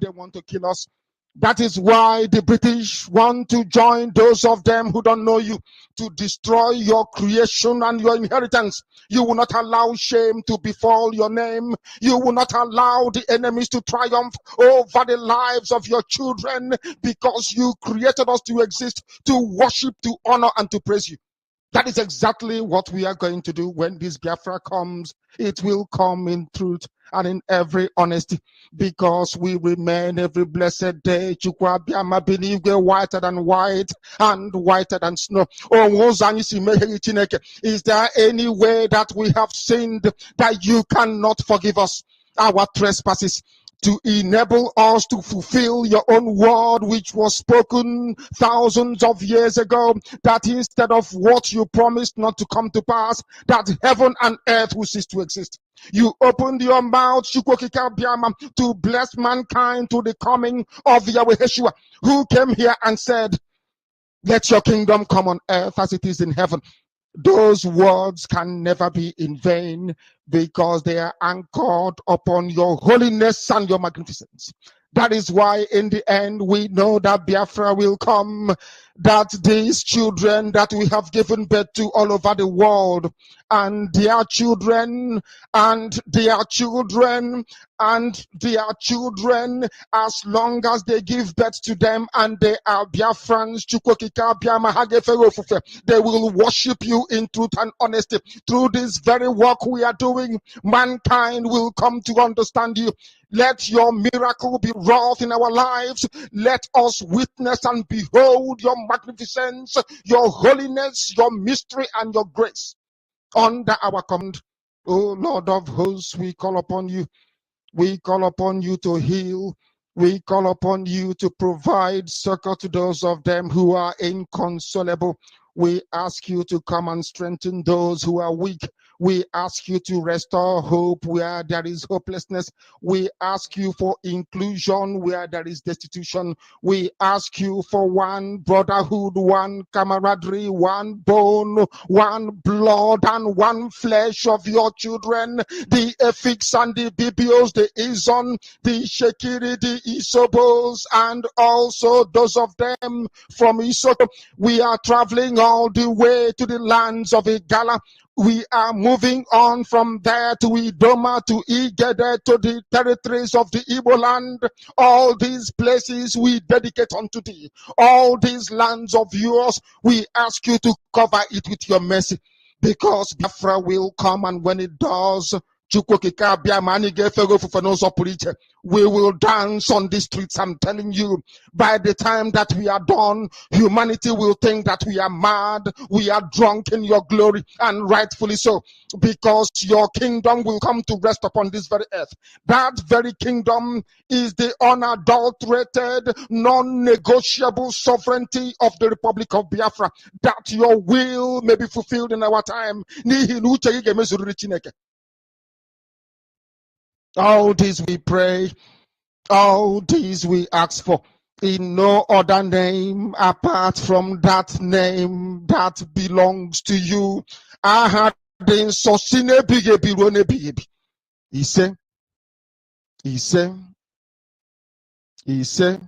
they want to kill us. That is why the British want to join those of them who don't know you to destroy your creation and your inheritance. You will not allow shame to befall your name. You will not allow the enemies to triumph over the lives of your children, because you created us to exist, to worship, to honor, and to praise you. That is exactly what we are going to do when this Biafra comes. It will come in truth and in every honesty, because we remain every blessed day Chukwabiama benigwe whiter than white and whiter than snow. Is there any way that we have sinned that you cannot forgive us our trespasses, to enable us to fulfill your own word, which was spoken thousands of years ago, that instead of what you promised not to come to pass, that heaven and earth will cease to exist? You opened your mouth to bless mankind to the coming of Yahweh Yeshua, who came here and said, let your kingdom come on earth as it is in heaven. Those words can never be in vain, because they are anchored upon your holiness and your magnificence. That is why in the end we know that Biafra will come, that these children that we have given birth to all over the world, and their children, and their children, and their children, as long as they give birth to them and they are Biafrans, they will worship you in truth and honesty. Through this very work we are doing, mankind will come to understand you. Let your miracle be wrought in our lives. Let us witness and behold your magnificence, your holiness, your mystery, and your grace under our command. O Lord of hosts, we call upon you. We call upon you to heal. We call upon you to provide succor to those of them who are inconsolable. We ask you to come and strengthen those who are weak. We ask you to restore hope where there is hopelessness. We ask you for inclusion where there is destitution. We ask you for one brotherhood, one camaraderie, one bone, one blood, and one flesh of your children, the Efiks and the Bibios, the Izon, the Shekiri, the Isobos, and also those of them from Isoto. We are traveling all the way to the lands of Igala. We are moving on from there to Idoma, to Igede, to the territories of the Igbo land. All these places we dedicate unto thee. All these lands of yours, we ask you to cover it with your mercy, because Biafra will come, and when it does, we will dance on the streets. I'm telling you, by the time that we are done, humanity will think that we are mad, we are drunk in your glory, and rightfully so, because your kingdom will come to rest upon this very earth. That very kingdom is the unadulterated, non-negotiable sovereignty of the Republic of Biafra, that your will may be fulfilled in our time. All these we pray, all these we ask for, in no other name apart from that name that belongs to you. I had been so he said,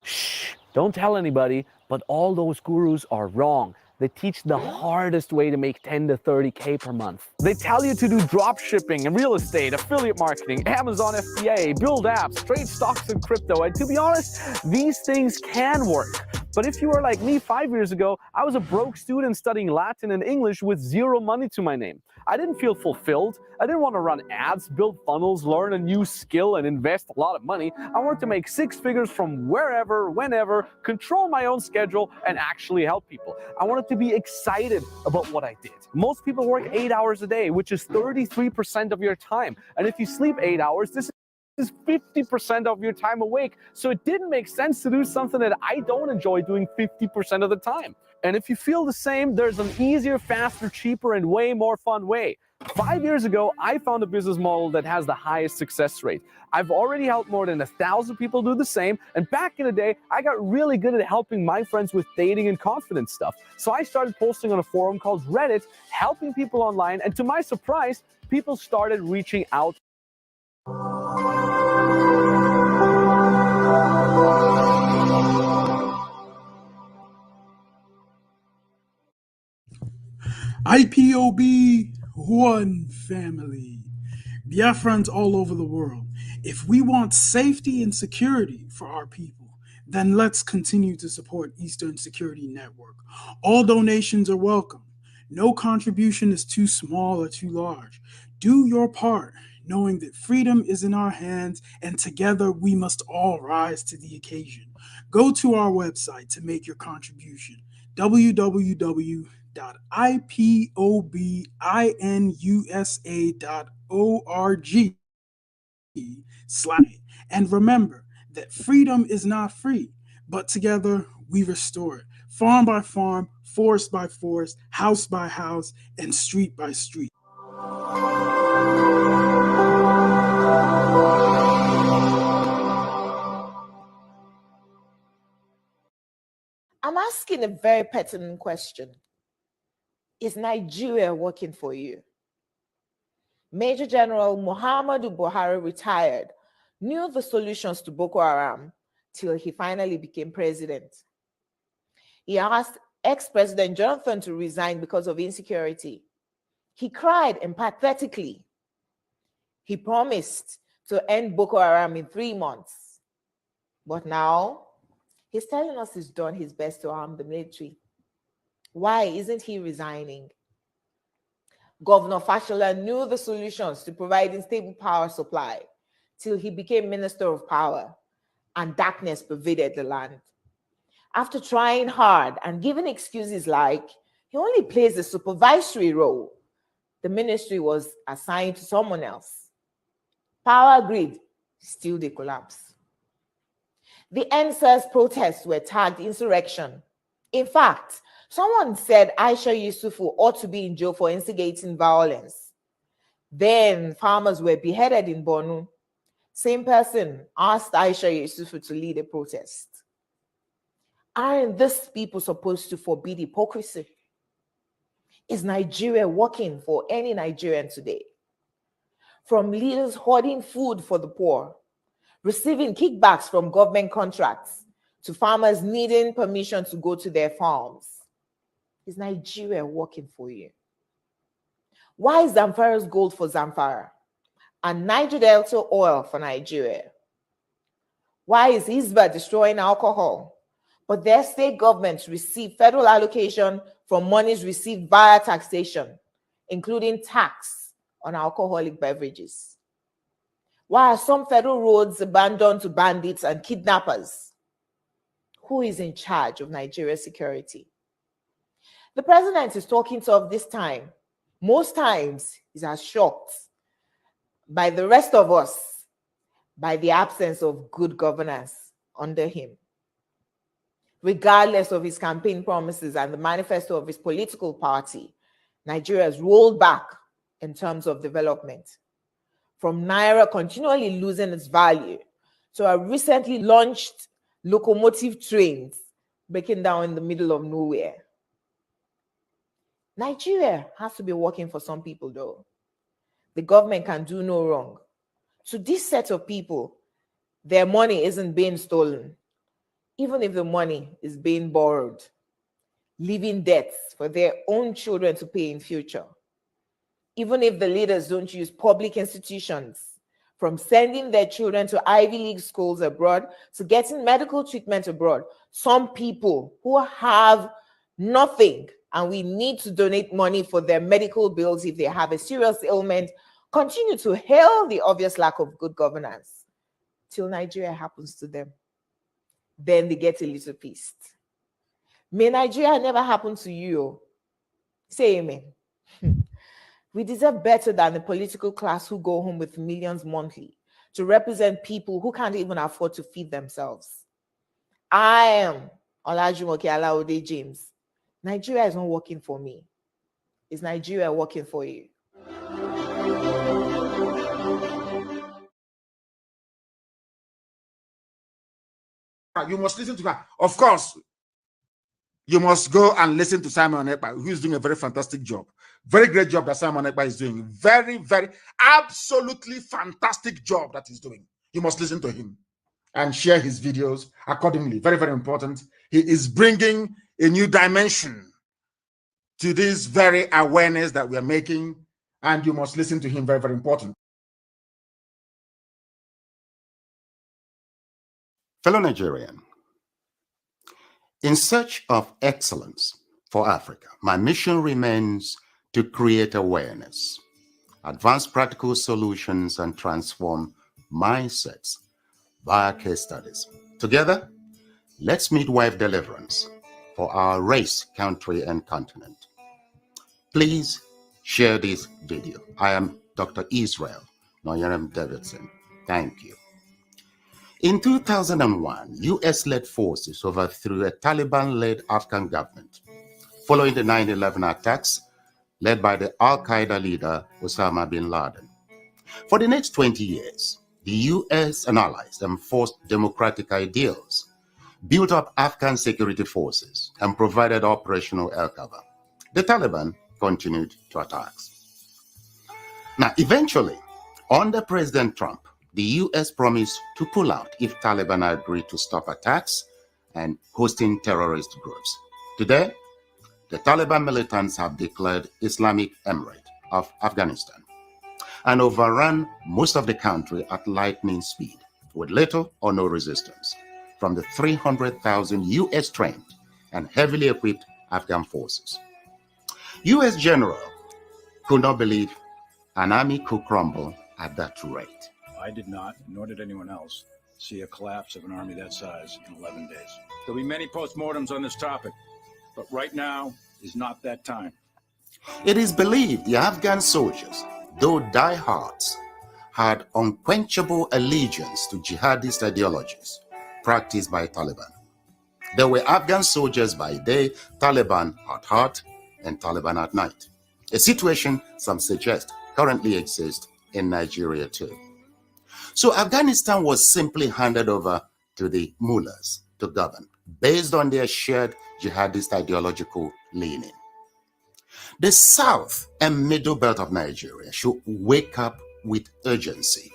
Shh, don't tell anybody, but all those gurus are wrong. They teach the hardest way to make 10 to 30K per month. They tell you to do drop shipping and real estate, affiliate marketing, Amazon FBA, build apps, trade stocks and crypto. And to be honest, these things can work. But if you were like me 5 years ago, I was a broke student studying Latin and English with zero money to my name. I didn't feel fulfilled. I didn't want to run ads, build funnels, learn a new skill, and invest a lot of money. I wanted to make 6 figures from wherever, whenever, control my own schedule, and actually help people. I wanted to be excited about what I did. Most people work 8 hours a day, which is 33% of your time. And if you sleep 8 hours, this is 50% of your time awake. So it didn't make sense to do something that I don't enjoy doing 50% of the time. And if you feel the same, there's an easier, faster, cheaper, and way more fun way. 5 years ago, I found a business model that has the highest success rate. I've already helped more than 1,000 people do the same. And back in the day, I got really good at helping my friends with dating and confidence stuff. So I started posting on a forum called Reddit, helping people online. And to my surprise, people started reaching out. IPOB, one family. Biafrans all over the world. If we want safety and security for our people, then let's continue to support Eastern Security Network. All donations are welcome. No contribution is too small or too large. Do your part, knowing that freedom is in our hands, and together we must all rise to the occasion. Go to our website to make your contribution, www.ipobinUSA.org. And remember that freedom is not free, but together we restore it. Farm by farm, forest by forest, house by house, and street by street. I'm asking a very pertinent question. Is Nigeria working for you? Major General Muhammadu Buhari retired, knew the solutions to Boko Haram till he finally became president. He asked ex-President Jonathan to resign because of insecurity. He cried empathetically. He promised to end Boko Haram in 3 months. But now, he's telling us he's done his best to arm the military. Why isn't he resigning? Governor Fashola knew the solutions to providing stable power supply till he became Minister of Power, and darkness pervaded the land. After trying hard and giving excuses like he only plays a supervisory role, the ministry was assigned to someone else. Power grid, still they collapse. The NSAS protests were tagged insurrection. In fact, someone said Aisha Yusufu ought to be in jail for instigating violence. Then farmers were beheaded in Borno. Same person asked Aisha Yusufu to lead a protest. Aren't these people supposed to forbid hypocrisy? Is Nigeria working for any Nigerian today? From leaders hoarding food for the poor, receiving kickbacks from government contracts, to farmers needing permission to go to their farms. Is Nigeria working for you? Why is Zamfara's gold for Zamfara and Niger Delta oil for Nigeria? Why is Hisba destroying alcohol, but their state governments receive federal allocation from monies received via taxation, including tax on alcoholic beverages? Why are some federal roads abandoned to bandits and kidnappers? Who is in charge of Nigeria's security? The president is talking tough this time. Most times, he's as shocked by the rest of us by the absence of good governance under him. Regardless of his campaign promises and the manifesto of his political party, Nigeria has rolled back in terms of development. From Naira continually losing its value to our recently launched locomotive trains breaking down in the middle of nowhere. Nigeria has to be working for some people though. The government can do no wrong. To this set of people, their money isn't being stolen, even if the money is being borrowed, leaving debts for their own children to pay in future. Even if the leaders don't use public institutions, from sending their children to Ivy League schools abroad to getting medical treatment abroad, some people who have nothing and we need to donate money for their medical bills if they have a serious ailment, continue to hail the obvious lack of good governance till Nigeria happens to them. Then they get a little pissed. May Nigeria never happen to you. Say amen. We deserve better than the political class who go home with millions monthly to represent people who can't even afford to feed themselves. I am Olajumoke Alaode James. Nigeria is not working for me. Is Nigeria working for you? You must listen to her. Of course, you must go and listen to Simon Ekpa, who is doing a very fantastic job. Very great job that Simon Ekpa is doing. Very, very, absolutely fantastic job that he's doing. You must listen to him and share his videos accordingly. Very, very important. He is bringing a new dimension to this very awareness that we are making, and you must listen to him. Very, very important. Fellow Nigerian, in search of excellence for Africa, my mission remains to create awareness, advance practical solutions, and transform mindsets via case studies. Together, let's midwife deliverance for our race, country, and continent. Please share this video. I am Dr. Israel Noyerem Davidson. Thank you. In 2001, US-led forces overthrew a Taliban-led Afghan government following the 9/11 attacks led by the Al-Qaeda leader Osama bin Laden. For the next 20 years, the US and allies enforced democratic ideals, built up Afghan security forces, and provided operational air cover. The Taliban continued to attack. Now, eventually, under President Trump, the US promised to pull out if Taliban agreed to stop attacks and hosting terrorist groups. Today, the Taliban militants have declared Islamic Emirate of Afghanistan and overrun most of the country at lightning speed with little or no resistance from the 300,000 US trained and heavily equipped Afghan forces. US general could not believe an army could crumble at that rate. I did not, nor did anyone else, see a collapse of an army that size in 11 days. There'll be many postmortems on this topic, but right now is not that time. It is believed the Afghan soldiers, though diehards, had unquenchable allegiance to jihadist ideologies practiced by Taliban. There were Afghan soldiers by day, Taliban at heart, and Taliban at night. A situation some suggest currently exists in Nigeria too. So Afghanistan was simply handed over to the mullahs to govern based on their shared jihadist ideological leaning. The south and middle belt of Nigeria should wake up with urgency.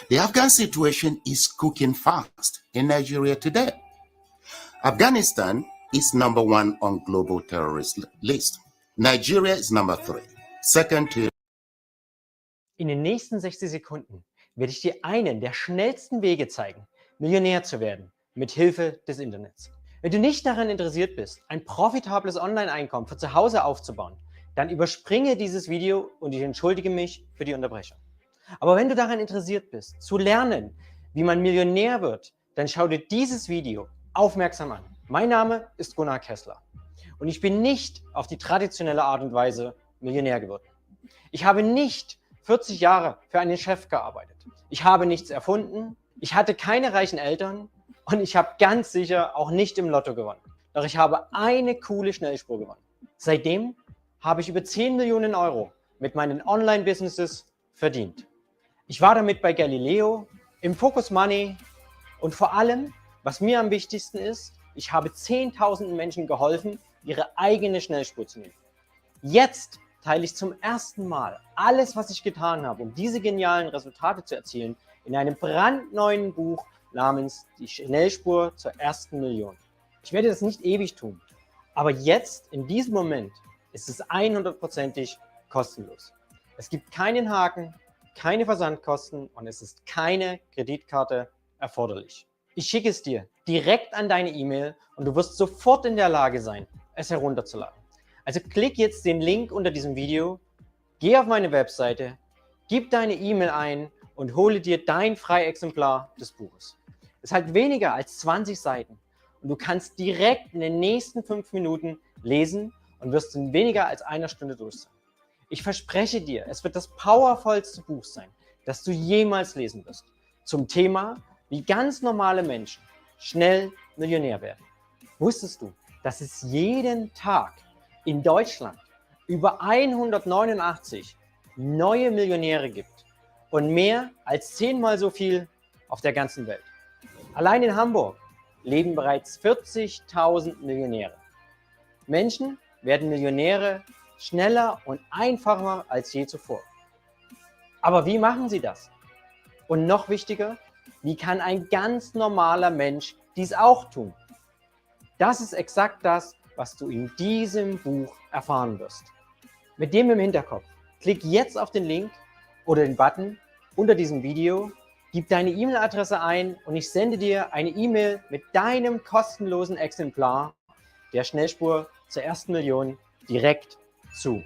The Afghan situation is cooking fast in Nigeria today. Afghanistan is number 1 on global terrorist list. Nigeria is number 3, second to. In den nächsten 60 Sekunden werde ich dir einen der schnellsten Wege zeigen, Millionär zu werden, mit Hilfe des Internets. Wenn du nicht daran interessiert bist, ein profitables Online-Einkommen für zu Hause aufzubauen, dann überspringe dieses Video und ich entschuldige mich für die Unterbrechung. Aber wenn du daran interessiert bist, zu lernen, wie man Millionär wird, dann schau dir dieses Video aufmerksam an. Mein Name ist Gunnar Kessler und ich bin nicht auf die traditionelle Art und Weise Millionär geworden. Ich habe nicht 40 Jahre für einen Chef gearbeitet. Ich habe nichts erfunden, ich hatte keine reichen Eltern und ich habe ganz sicher auch nicht im Lotto gewonnen. Doch ich habe eine coole Schnellspur gewonnen. Seitdem habe ich über 10 Millionen Euro mit meinen Online-Businesses verdient. Ich war damit bei Galileo, im Focus Money und vor allem, was mir am wichtigsten ist, ich habe Zehntausenden Menschen geholfen, ihre eigene Schnellspur zu nehmen. Jetzt teile ich zum ersten Mal alles, was ich getan habe, um diese genialen Resultate zu erzielen, in einem brandneuen Buch namens Die Schnellspur zur ersten Million. Ich werde das nicht ewig tun, aber jetzt, in diesem Moment, ist es 100%ig kostenlos. Es gibt keinen Haken, keine Versandkosten und es ist keine Kreditkarte erforderlich. Ich schicke es dir direkt an deine E-Mail und du wirst sofort in der Lage sein, es herunterzuladen. Also klick jetzt den Link unter diesem Video, geh auf meine Webseite, gib deine E-Mail ein und hole dir dein Freiexemplar des Buches. Es hat weniger als 20 Seiten und du kannst direkt in den nächsten 5 Minuten lesen und wirst in weniger als einer Stunde durch sein. Ich verspreche dir, es wird das powervollste Buch sein, das du jemals lesen wirst, zum Thema, wie ganz normale Menschen schnell Millionär werden. Wusstest du, dass es jeden Tag in Deutschland über 189 neue Millionäre gibt und mehr als 10-mal so viel auf der ganzen Welt? Allein in Hamburg leben bereits 40.000 Millionäre. Menschen werden Millionäre schneller und einfacher als je zuvor. Aber wie machen sie das? Und noch wichtiger, wie kann ein ganz normaler Mensch dies auch tun? Das ist exakt das, was du in diesem Buch erfahren wirst. Mit dem im Hinterkopf, klick jetzt auf den Link oder den Button unter diesem Video, gib deine E-Mail-Adresse ein und ich sende dir eine E-Mail mit deinem kostenlosen Exemplar der Schnellspur zur ersten Million direkt zu.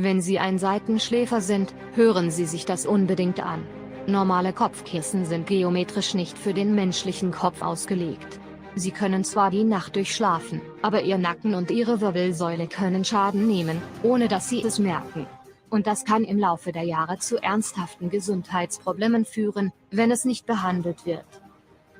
Wenn Sie ein Seitenschläfer sind, hören Sie sich das unbedingt an. Normale Kopfkissen sind geometrisch nicht für den menschlichen Kopf ausgelegt. Sie können zwar die Nacht durchschlafen, aber Ihr Nacken und Ihre Wirbelsäule können Schaden nehmen, ohne dass Sie es merken. Und das kann im Laufe der Jahre zu ernsthaften Gesundheitsproblemen führen, wenn es nicht behandelt wird.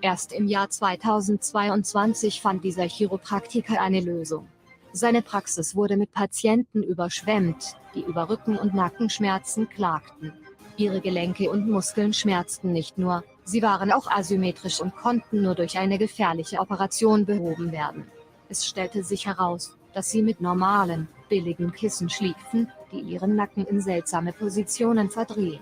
Erst im Jahr 2022 fand dieser Chiropraktiker eine Lösung. Seine Praxis wurde mit Patienten überschwemmt, die über Rücken- und Nackenschmerzen klagten. Ihre Gelenke und Muskeln schmerzten nicht nur, sie waren auch asymmetrisch und konnten nur durch eine gefährliche Operation behoben werden. Es stellte sich heraus, dass sie mit normalen, billigen Kissen schliefen, die ihren Nacken in seltsame Positionen verdrehen.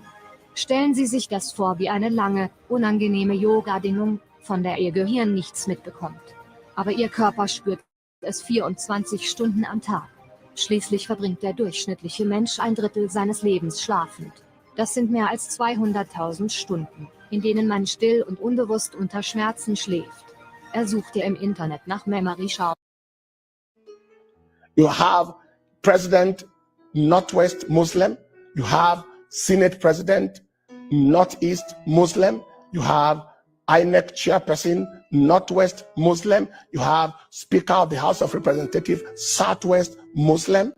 Stellen Sie sich das vor wie eine lange, unangenehme Yoga-Dehnung, von der Ihr Gehirn nichts mitbekommt. Aber Ihr Körper spürt es 24 Stunden am Tag. Schließlich verbringt der durchschnittliche Mensch ein Drittel seines Lebens schlafend. Das sind mehr als 200.000 Stunden, in denen man still und unbewusst unter Schmerzen schläft. Er suchte im Internet nach Memory Shower. You have President Northwest Muslim. You have Senate President Northeast Muslim. You have INEC Chairperson Northwest Muslim. You have Speaker of the House of Representatives Southwest Muslim.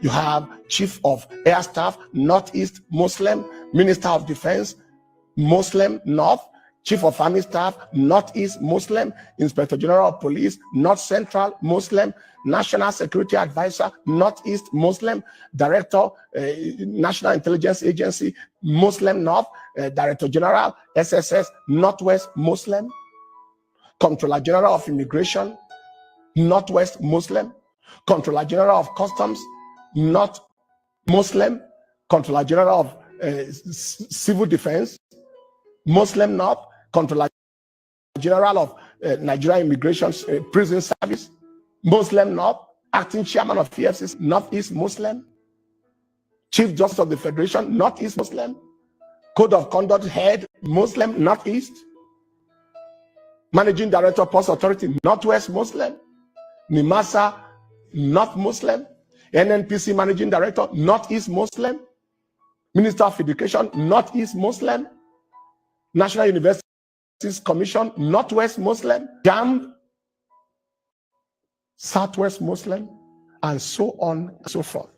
You have Chief of Air Staff Northeast Muslim. Minister of Defense Muslim North. Chief of Army Staff Northeast Muslim. Inspector General of Police North Central Muslim. National Security Advisor Northeast Muslim. Director National Intelligence Agency Muslim North. Director General SSS Northwest Muslim. Comptroller General of Immigration Northwest Muslim. Comptroller General of Customs North Muslim. Comptroller General of Civil Defense Muslim North. Comptroller General of Nigeria Immigration Prison Service Muslim North. Acting Chairman of EFCC Northeast Muslim. Chief Justice of the Federation Northeast Muslim. Code of Conduct Head Muslim Northeast. Managing Director Post Authority Northwest Muslim. NIMASA North Muslim. NNPC Managing Director Northeast Muslim. Minister of Education Northeast Muslim. National Universities Commission Northwest Muslim. JAMB Southwest Muslim, and so on and so forth.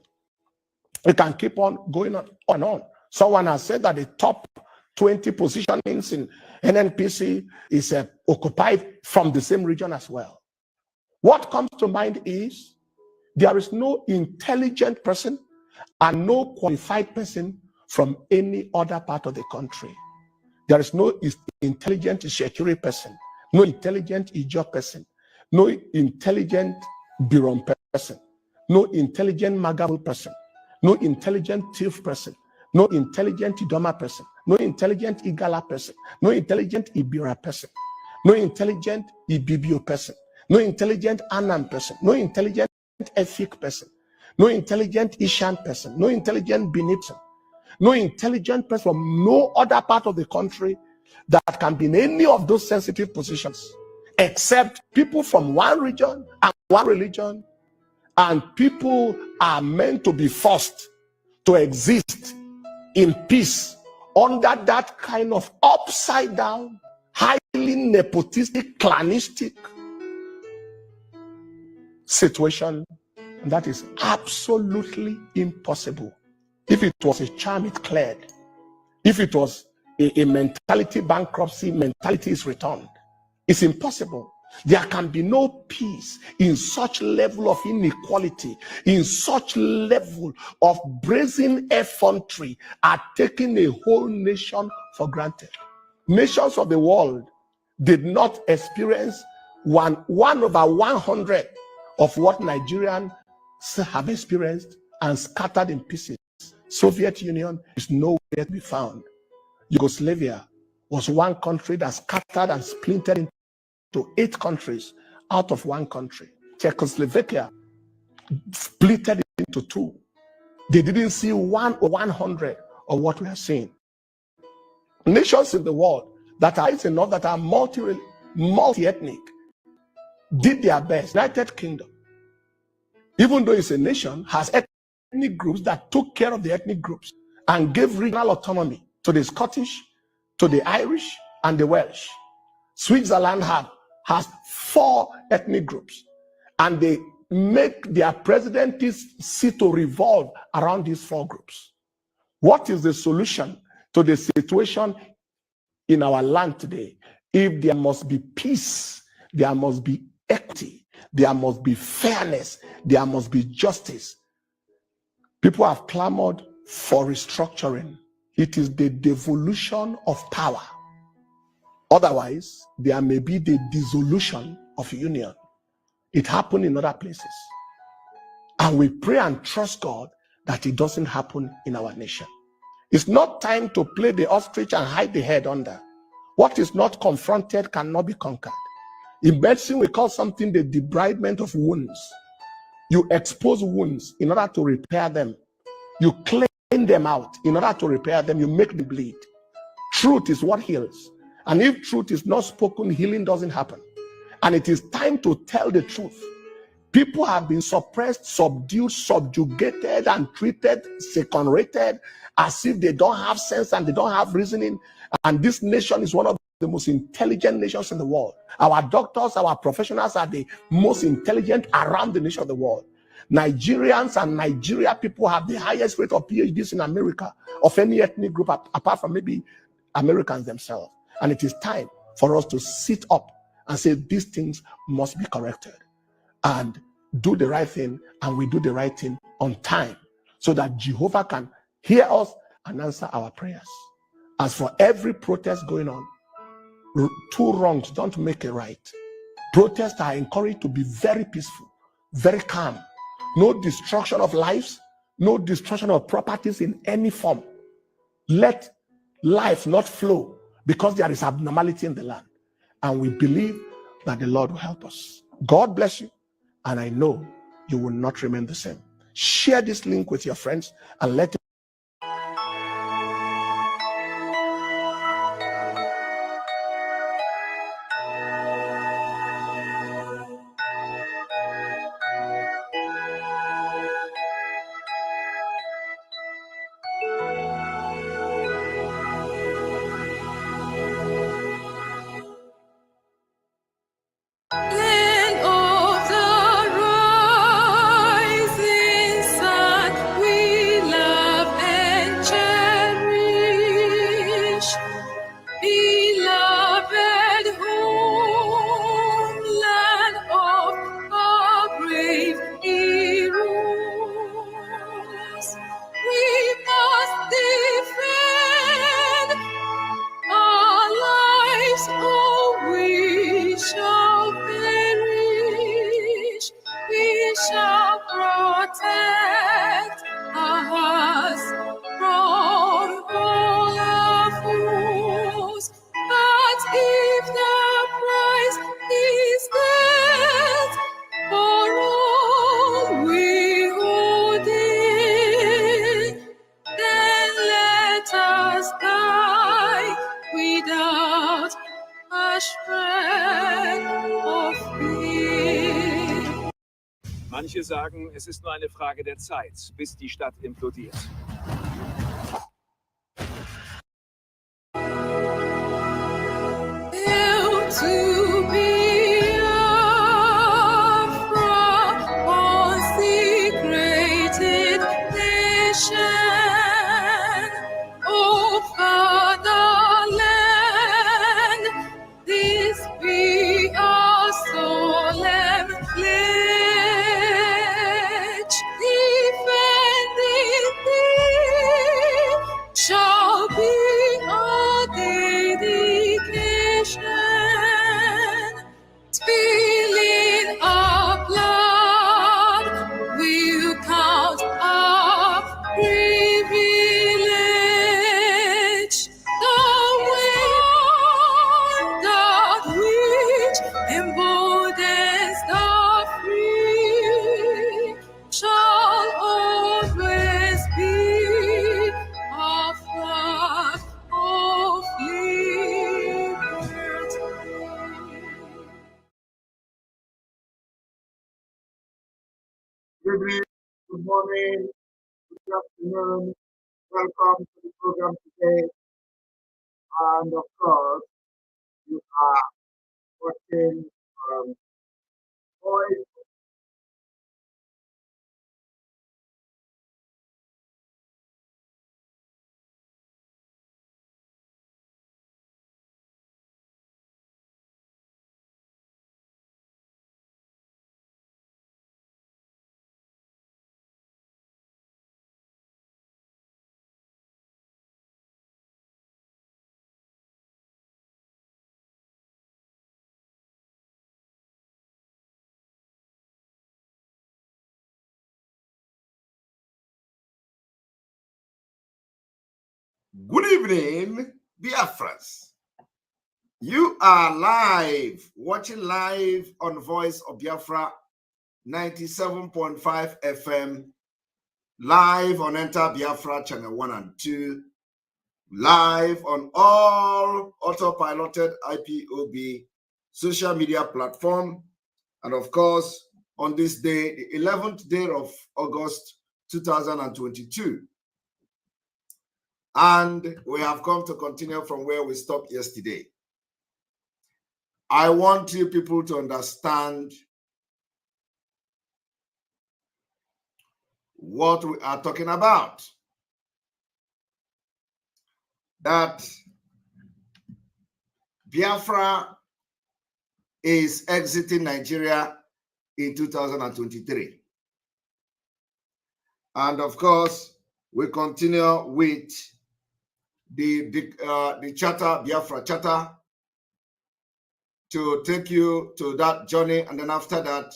We can keep on going on and on. Someone has said that the top 20 positionings in NNPC is occupied from the same region as well. What comes to mind is there is no intelligent person and no qualified person from any other part of the country. There is no intelligent Shekiri person, no intelligent Ijo person, no intelligent Biron person, no intelligent Magabul person, no intelligent Tif person, no intelligent Idoma person, no intelligent Igala person, no intelligent Ibira person, no intelligent Ibibio person, no intelligent Anam person, no intelligent Efik person, no intelligent Ishan person, no intelligent Bini person, no intelligent person from no other part of the country that can be in any of those sensitive positions, except people from one region and one religion, and people are meant to be forced to exist in peace under that kind of upside down, highly nepotistic, clanistic situation. And that is absolutely impossible. If it was a charm, it cleared. If it was a mentality bankruptcy, mentality is returned. It's impossible. There can be no peace in such level of inequality, in such level of brazen effrontery are taking a whole nation for granted. Nations of the world did not experience one over 100 of what Nigerians have experienced and scattered in pieces. Soviet Union is nowhere to be found. Yugoslavia was one country that scattered and splintered into 8 countries out of one country. Czechoslovakia splitted into 2. They didn't see 1 or 100 of what we are seeing. Nations in the world that are enough, that are multi-ethnic, did their best. United Kingdom, even though it's a nation, has ethnic groups that took care of the ethnic groups and gave regional autonomy to the Scottish, to the Irish, and the Welsh. Switzerland has 4 ethnic groups, and they make their presidencies sit to revolve around these 4 groups. What is the solution to the situation in our land today? If there must be peace, there must be equity, there must be fairness, there must be justice. People have clamored for restructuring. It is the devolution of power. Otherwise, there may be the dissolution of union. It happened in other places. And we pray and trust God that it doesn't happen in our nation. It's not time to play the ostrich and hide the head under. What is not confronted cannot be conquered. In medicine, we call something the debridement of wounds. You expose wounds in order to repair them. You clean them out in order to repair them. You make them bleed. Truth is what heals. And if truth is not spoken, healing doesn't happen. And it is time to tell the truth. People have been suppressed, subdued, subjugated, and treated second-rated as if they don't have sense and they don't have reasoning. And this nation is one of the most intelligent nations in the world. Our doctors, our professionals are the most intelligent around the nation of the world. Nigerians and Nigeria people have the highest rate of PhDs in America of any ethnic group apart from maybe Americans themselves. And it is time for us to sit up and say these things must be corrected and do the right thing, and we do the right thing on time so that Jehovah can hear us and answer our prayers. As for every protest going on, 2 wrongs don't make a right. Protests are encouraged to be very peaceful, very calm. No destruction of lives, no destruction of properties in any form. Let life not flow because there is abnormality in the land. And we believe that the Lord will help us. God bless you. And I know you will not remain the same. Share this link with your friends and let Land of the rising sun, we love and cherish. Beloved homeland of our brave heroes, we must defend our lives, or we shall perish. We shall protect our hearts from all our foes. But if the price is death for all we hold in, then let us die without a shred of fear. Manche sagen, es ist nur eine Frage der Zeit, bis die Stadt implodiert. To Biafra, consecrated nation, O fatherland, this be our Good evening, good morning, good afternoon. Welcome to the program today. And of course, you are watching Voice. Good evening, Biafras. You are watching live on Voice of Biafra 97.5 FM, live on Enter Biafra channel 1 and 2, live on all autopiloted IPOB social media platform, and of course, on this day, the 11th day of August 2022. And we have come to continue from where we stopped yesterday. I want you people to understand what we are talking about. That Biafra is exiting Nigeria in 2023. And of course, we continue with the charter, Biafra charter, to take you to that journey. And then after that,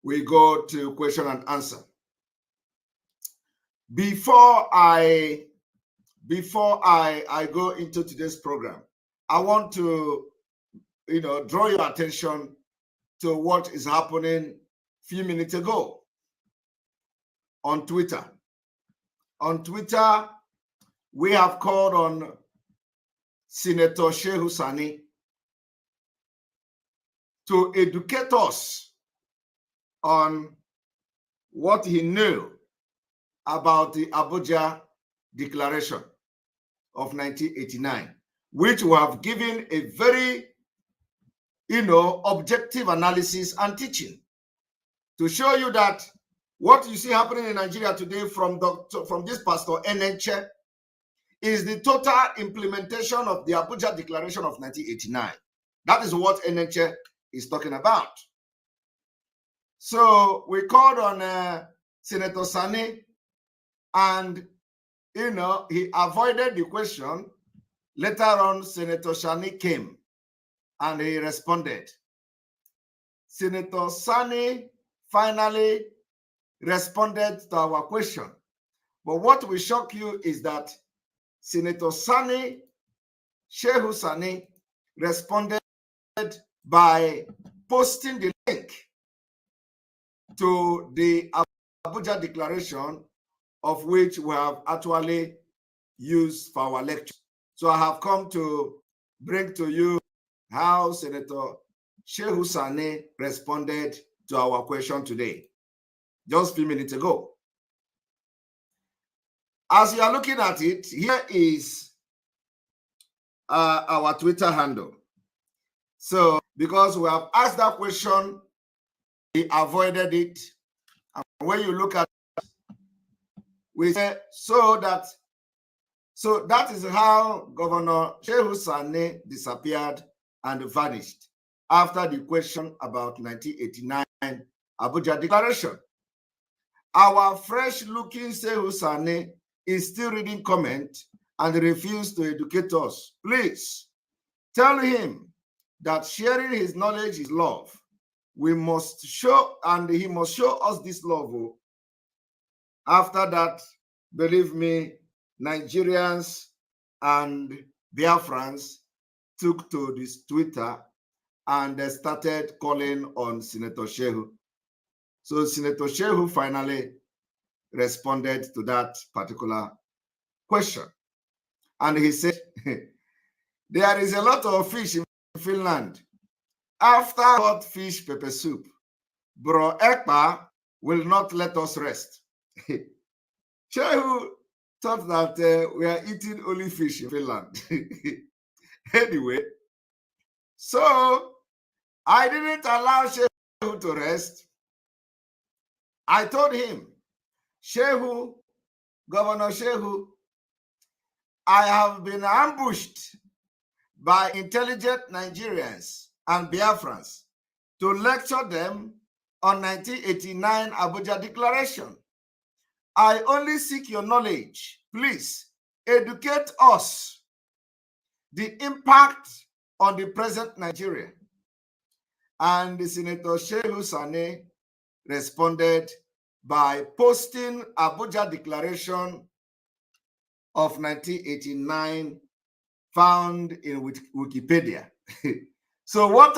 we go to question and answer. Before I go into today's program, I want to, draw your attention to what is happening a few minutes ago on Twitter. On Twitter, we have called on Senator Shehu Sani to educate us on what he knew about the Abuja Declaration of 1989, which we have given a very, objective analysis and teaching to show you that what you see happening in Nigeria today from this Pastor Enenche is the total implementation of the Abuja Declaration of 1989. That is what Enenche is talking about. So we called on Senator Sani, and he avoided the question. Later on, Senator Sani came and he responded. Senator Sani finally responded to our question. But what will shock you is that Senator Sani, Shehu Sani, responded by posting the link to the Abuja Declaration, of which we have actually used for our lecture. So I have come to bring to you how Senator Shehu Sani responded to our question today, just a few minutes ago. As you are looking at it, here is our Twitter handle. So, because we have asked that question, we avoided it. And when you look at it, we say, so that is how Governor Shehu Sani disappeared and vanished after the question about 1989 Abuja Declaration. Our fresh-looking Shehu Sani is still reading comment and refused to educate us. Please tell him that sharing his knowledge is love. We must show, and he must show us this love. After that, believe me, Nigerians and Biafrans took to this Twitter and they started calling on Senator Shehu. So Senator Shehu finally responded to that particular question. And he said, there is a lot of fish in Finland. After hot fish pepper soup, Bro Ekpa will not let us rest. Shehu thought that we are eating only fish in Finland. Anyway, so I didn't allow Shehu to rest. I told him, Shehu, Governor Shehu, I have been ambushed by intelligent Nigerians and Biafrans to lecture them on 1989 Abuja Declaration. I only seek your knowledge. Please educate us the impact on the present Nigeria. And the Senator Shehu Sane responded by posting Abuja Declaration of 1989 found in Wikipedia. So what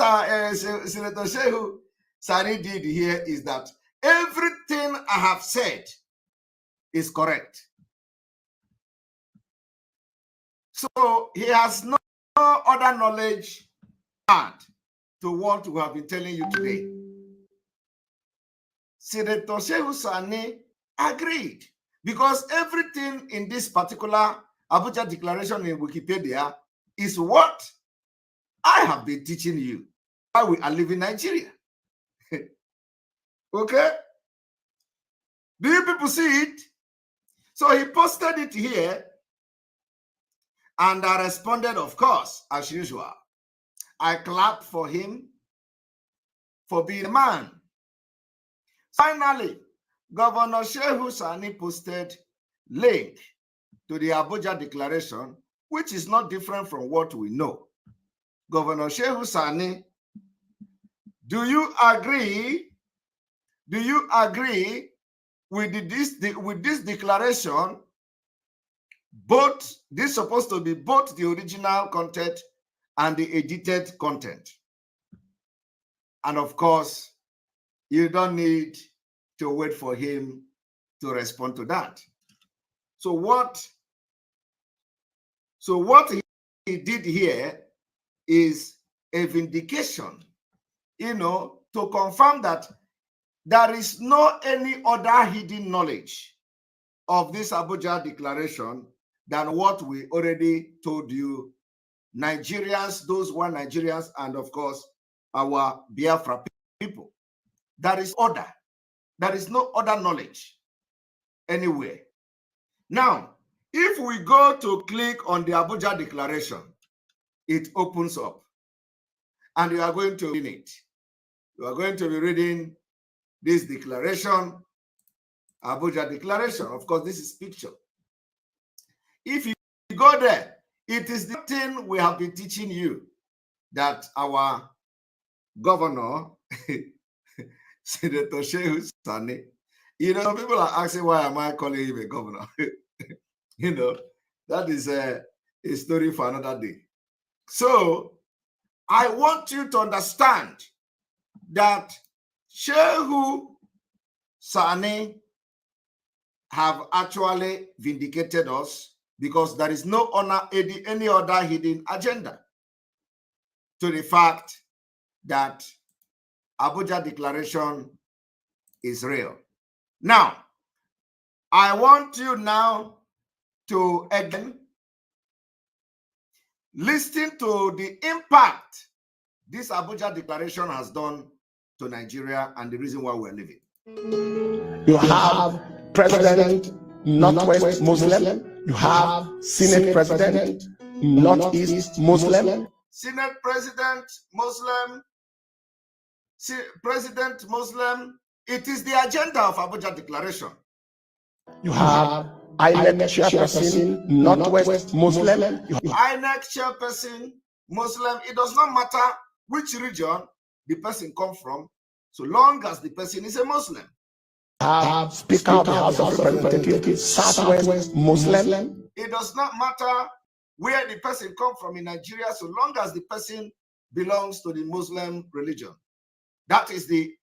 Senator Shehu Sani did here is that everything I have said is correct. So he has no other knowledge add to what we have been telling you today. Senator Shehu Sani agreed because everything in this particular Abuja Declaration in Wikipedia is what I have been teaching you while we are living in Nigeria. Okay? Do you people see it? So he posted it here and I responded, of course, as usual. I clapped for him for being a man. Finally, Governor Shehu Sani posted link to the Abuja Declaration, which is not different from what we know. Governor Shehu Sani, do you agree? Do you agree with this declaration? Both this is supposed to be both the original content and the edited content. And of course, you don't need to wait for him to respond to that. So what he did here is a vindication, to confirm that there is no any other hidden knowledge of this Abuja Declaration than what we already told you, Nigerians, those who are Nigerians, and of course, our Biafra people. There is order. There is no other knowledge anywhere. Now, if we go to click on the Abuja Declaration, it opens up. And you are going to read it. You are going to be reading this declaration, Abuja Declaration. Of course, this is picture. If you go there, it is the thing we have been teaching you that our governor, Senator Shehu Sani, some people are asking, why am I calling him a governor? That is a story for another day. So, I want you to understand that Shehu Sani have actually vindicated us because there is no any other hidden agenda to the fact that Abuja Declaration is real. Now, I want you now to again listen to the impact this Abuja Declaration has done to Nigeria and the reason why we're living. You have President Northwest Muslim. You have Senate President Northeast Muslim. Senate President Muslim. President Muslim. It is the agenda of Abuja Declaration. You have INEC Chairperson Northwest Muslim. You have INEC Chairperson Muslim. It does not matter which region the person comes from, so long as the person is a Muslim. Have Speaker of the House of Representatives, Southwest Muslim. It does not matter where the person comes from in Nigeria, so long as the person belongs to the Muslim religion. That is the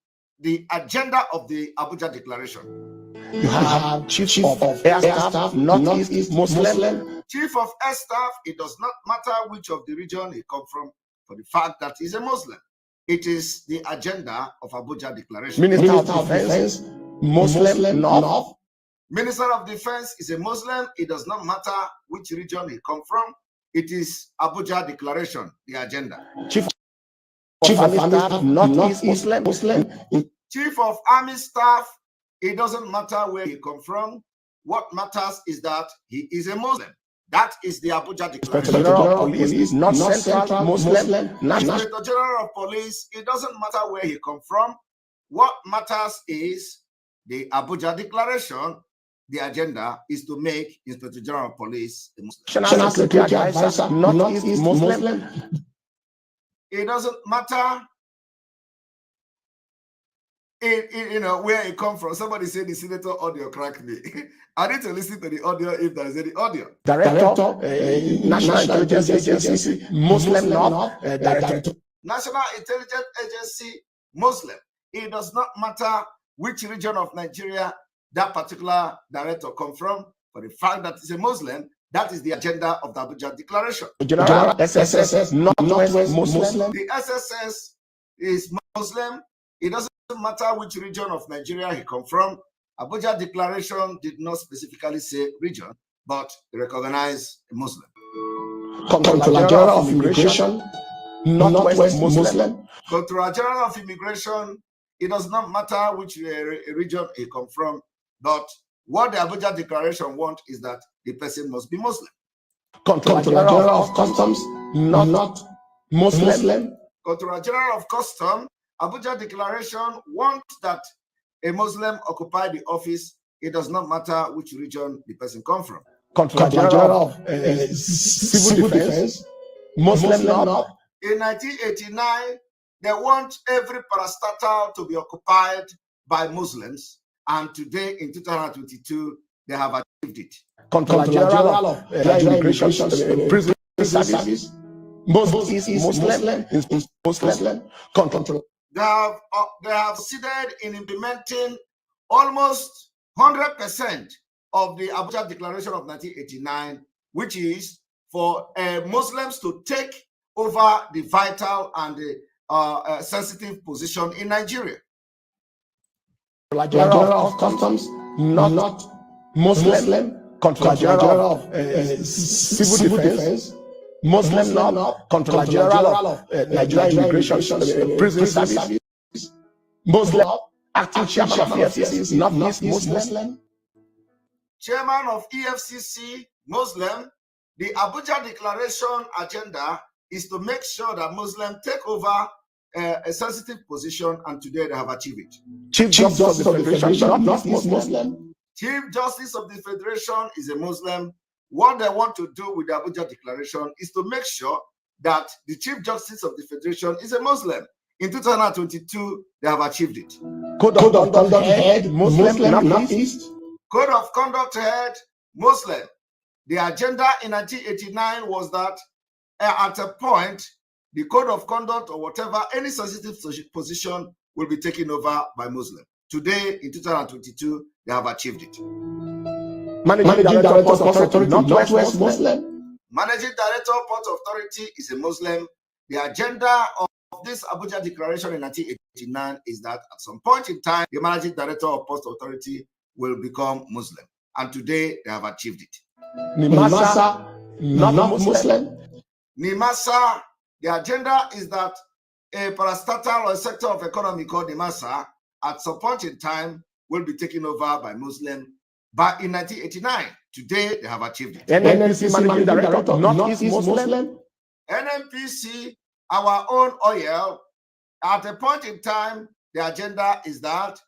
agenda of the Abuja Declaration. You have Chief of Air Staff, Northeast Muslim. Chief of Air Staff, it does not matter which of the region he comes from, for the fact that he's a Muslim. It is the agenda of Abuja Declaration. Minister of Defense, Muslim North. Minister of Defense is a Muslim. It does not matter which region he comes from. It is Abuja Declaration, the agenda. Chief of Army Staff, Northeast Muslim. Chief of Army Staff, it doesn't matter where he comes from. What matters is that he is a Muslim. That is the Abuja Declaration. General of Police, not Central Muslim. Inspector General of Police, it doesn't matter where he comes from. What matters is the Abuja Declaration. The agenda is to make Inspector General of Police a Muslim. National Security Advisor, Northeast Muslim. It doesn't matter where it comes from. Somebody said the senator audio cracked me. I need to listen to the audio if there is any audio. Director, National Intelligence Agency, Muslim North, Director. National Intelligence Agency, Muslim. It does not matter which region of Nigeria that particular director comes from. For the fact that it's a Muslim, that is the agenda of the Abuja Declaration. General SSS, Northwest Muslim. The SSS is Muslim. It doesn't matter which region of Nigeria he comes from. Abuja Declaration did not specifically say region, but recognize a Muslim. Controller General of Immigration, Northwest Muslim. Controller General of Immigration, it does not matter which region he comes from, but what the Abuja Declaration wants is that the person must be Muslim. Controller General of Customs, not Muslim. Controller General of Customs, Abuja Declaration wants that a Muslim occupy the office. It does not matter which region the person comes from. Controller General of Civil Defense, Muslim North. In 1989, they want every parastatal to be occupied by Muslims, and today in 2022, they have achieved it. Controller General of Immigration, Prison Service, Muslim. Controller. They have succeeded in implementing almost 100% of the Abuja Declaration of 1989, which is for Muslims to take over the vital and the sensitive position in Nigeria. General of Customs, not Muslim. Controller General of Civil Defense, Muslim not. Controller General of Nigeria Immigration, Prison Service, Muslim. Acting Chairman of EFCC, not Muslim. Chairman of EFCC, Muslim. The Abuja Declaration agenda is to make sure that Muslims take over a sensitive position, and today they have achieved it. Chief Justice of the Federation, not Muslim. Chief Justice of the Federation is a Muslim. What they want to do with the Abuja Declaration is to make sure that the Chief Justice of the Federation is a Muslim. In 2022, they have achieved it. Code of Conduct Head, Muslim, Northeast. Code of Conduct Head, Muslim. The agenda in 1989 was that at a point, the Code of Conduct or whatever, any sensitive position will be taken over by Muslim. Today, in 2022, they have achieved it. Managing Director, Port Authority, Northwest Muslim. Managing Director, Port Authority is a Muslim. The agenda of this Abuja Declaration in 1989 is that at some point in time, the Managing Director of Port Authority will become Muslim. And today, they have achieved it. NIMASA, not Muslim. NIMASA, the agenda is that a parastatal or a sector of economy called NIMASA, at some point in time, will be taken over by Muslim. But in 1989, today they have achieved it. NNPC Managing Director, not Muslim. NNPC, our own oil, at a point in time, the agenda is that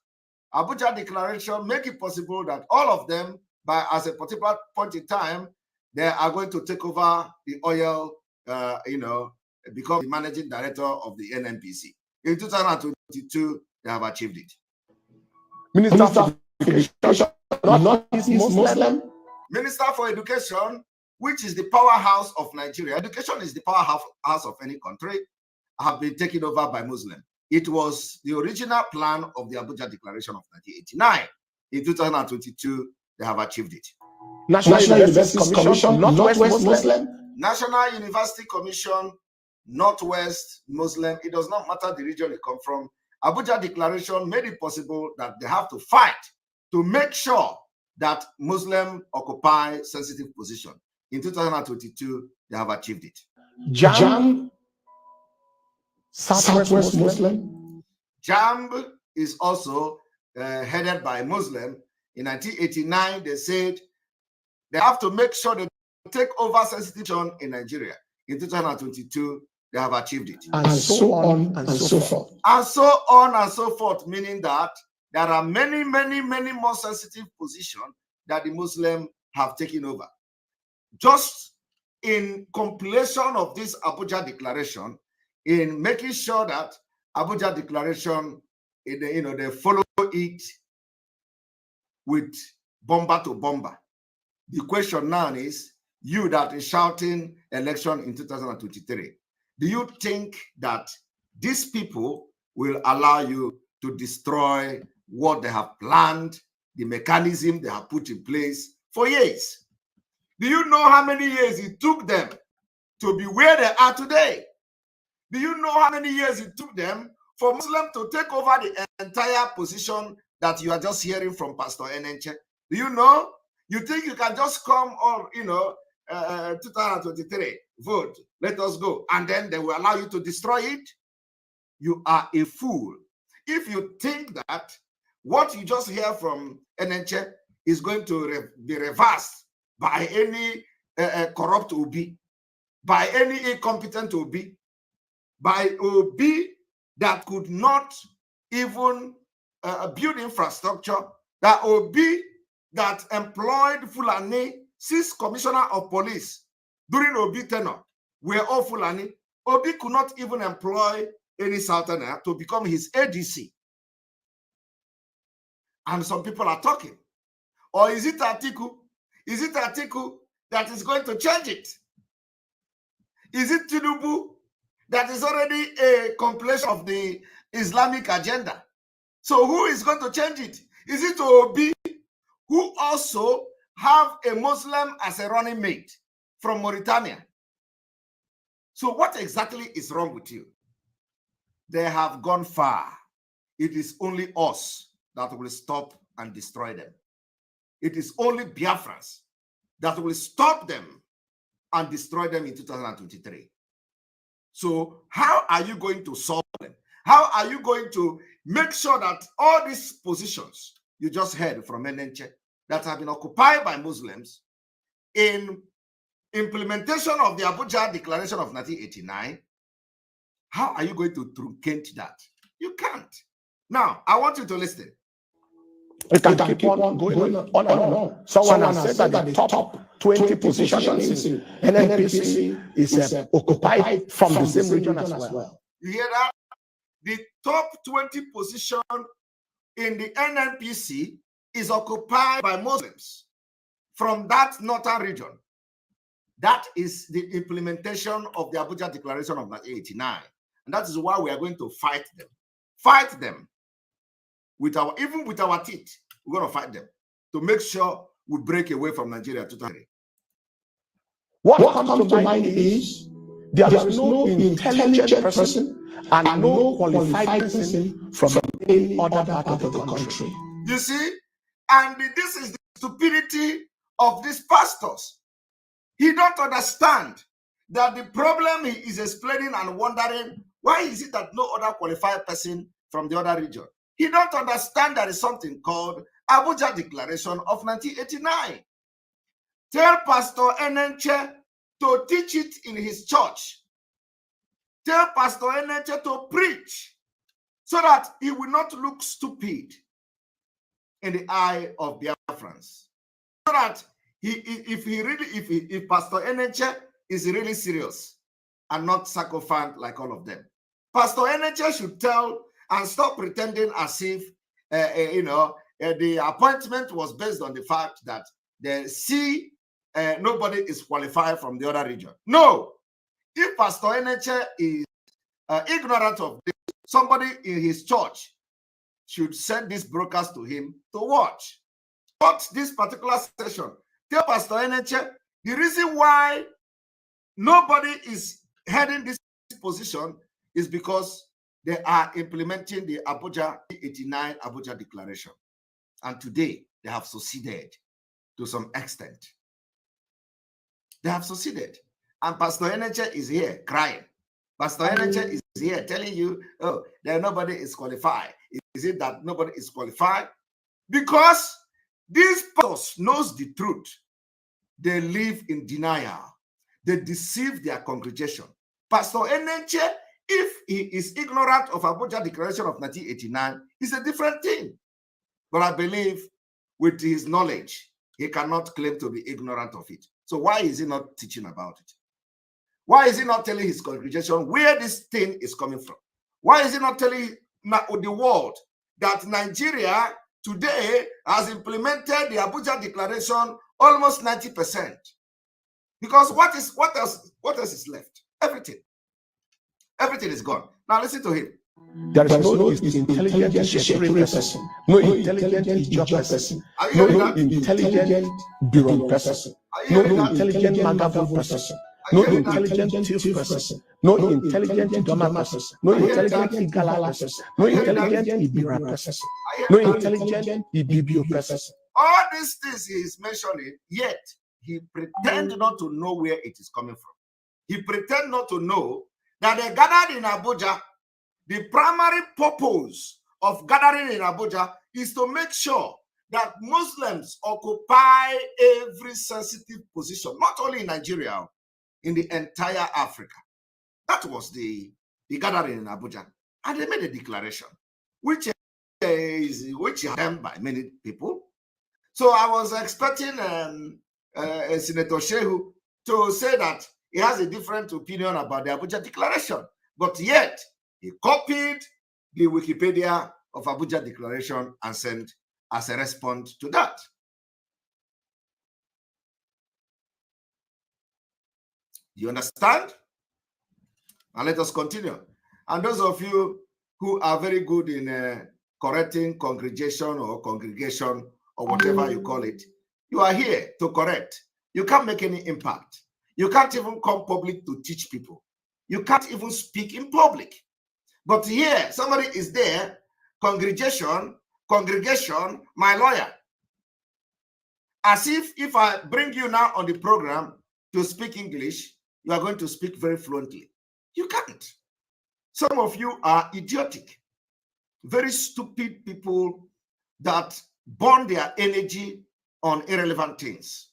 Abuja Declaration make it possible that all of them, by as a particular point in time, they are going to take over the oil, become the managing director of the NNPC. In 2022, they have achieved it. Minister of Education, not Muslim. Minister for Education, which is the powerhouse of Nigeria. Education is the powerhouse of any country, have been taken over by Muslim. It was the original plan of the Abuja Declaration of 1989. In 2022, they have achieved it. National University Commission, Northwest Muslim. National University Commission, Northwest, Muslim, it does not matter the region you come from. Abuja Declaration made it possible that they have to fight to make sure that Muslims occupy sensitive position. In 2022, they have achieved it. JAMB, Southwest Muslim. JAMB is also headed by Muslim. In 1989, they said they have to make sure they take over sensitive position in Nigeria. In 2022, they have achieved it. And so on and so forth. And so on and so forth, meaning that there are many, many, many more sensitive positions that the Muslims have taken over. Just in compilation of this Abuja Declaration, in making sure that Abuja Declaration, they follow it with bomber to bomber. The question now is, you that is shouting election in 2023, do you think that these people will allow you to destroy what they have planned, the mechanism they have put in place for years? Do you know how many years it took them to be where they are today? Do you know how many years it took them for Muslims to take over the entire position that you are just hearing from Pastor Enenche? Do you know? You think you can just come or, 2023, vote, let us go, and then they will allow you to destroy it? You are a fool. If you think that what you just hear from Enenche is going to be reversed by any corrupt OB, by any incompetent OB, by OB that could not even build infrastructure, that OB that employed Fulani, 6 commissioner of police during OB tenure were all Fulani. OB could not even employ any Southerner to become his ADC. And some people are talking. Or is it Atiku? Is it Atiku that is going to change it? Is it Tinubu that is already a compilation of the Islamic agenda? So who is going to change it? Is it OB, who also have a Muslim as a running mate from Mauritania? So what exactly is wrong with you? They have gone far. It is only us that will stop and destroy them. It is only Biafrans that will stop them and destroy them in 2023. So how are you going to solve them? How are you going to make sure that all these positions you just heard from Enenche that have been occupied by Muslims in implementation of the Abuja Declaration of 1989, how are you going to truncate that? You can't. Now, I want you to listen. It can keep on going on and on. Someone has said that the top 20 positions in NNPC is occupied from the same region as well. You hear that? The top 20 position in the NNPC is occupied by Muslims from that northern region. That is the implementation of the Abuja Declaration of 1989. And that is why we are going to fight them. Fight them. Even with our teeth, we're going to fight them to make sure we break away from Nigeria totally. What comes to mind is there is no intelligent person and no qualified person from any other part of the country. You see? And this is the stupidity of these pastors. He don't understand that the problem he is explaining and wondering, why is it that no other qualified person from the other region? He don't understand there is something called Abuja Declaration of 1989. Tell Pastor Enenche to teach it in his church. Tell Pastor Enenche to preach so that he will not look stupid in the eye of Biafrans. So that if Pastor Enenche is really serious and not sycophant like all of them, Pastor Enenche should tell and stop pretending as if the appointment was based on the fact that they see nobody is qualified from the other region. No. If Pastor Enenche is ignorant of this, somebody in his church should send this broadcast to him to watch. Watch this particular session. Tell Pastor Enenche the reason why nobody is heading this position is because they are implementing the Abuja 89 Abuja Declaration. And today they have succeeded to some extent. They have succeeded. And Pastor Eneche is here crying. Pastor Eneche is here telling you, oh, that nobody is qualified. Is it that nobody is qualified? Because these pastors knows the truth. They live in denial. They deceive their congregation. Pastor Eneche, if he is ignorant of Abuja Declaration of 1989, is a different thing. But I believe with his knowledge, he cannot claim to be ignorant of it. So why is he not teaching about it? Why is he not telling his congregation where this thing is coming from? Why is he not telling the world that Nigeria today has implemented the Abuja Declaration almost 90%? Because what else is left? Everything. Everything is gone. Now listen to him. There is no intelligent Shekiri person, no intelligent Ijo person, no intelligent Biron person, no intelligent Magavo person, no intelligent Tif person, no intelligent Doma person, no intelligent Igala person, no intelligent Ibira person, no intelligent Ibibio person. All these things he is mentioning, yet he pretends not to know where it is coming from. He pretends not to know that they gathered in Abuja. The primary purpose of gathering in Abuja is to make sure that Muslims occupy every sensitive position, not only in Nigeria, in the entire Africa. That was the gathering in Abuja. And they made a declaration, which is done by many people. So I was expecting Senator Shehu to say that he has a different opinion about the Abuja Declaration, but yet he copied the Wikipedia of Abuja Declaration and sent as a response to that. You understand? And let us continue. And those of you who are very good in correcting congregation or whatever you call it, you are here to correct. You can't make any impact. You can't even come public to teach people. You can't even speak in public. But here, somebody is there, congregation, my lawyer. As if I bring you now on the program to speak English, you are going to speak very fluently. You can't. Some of you are idiotic, very stupid people that burn their energy on irrelevant things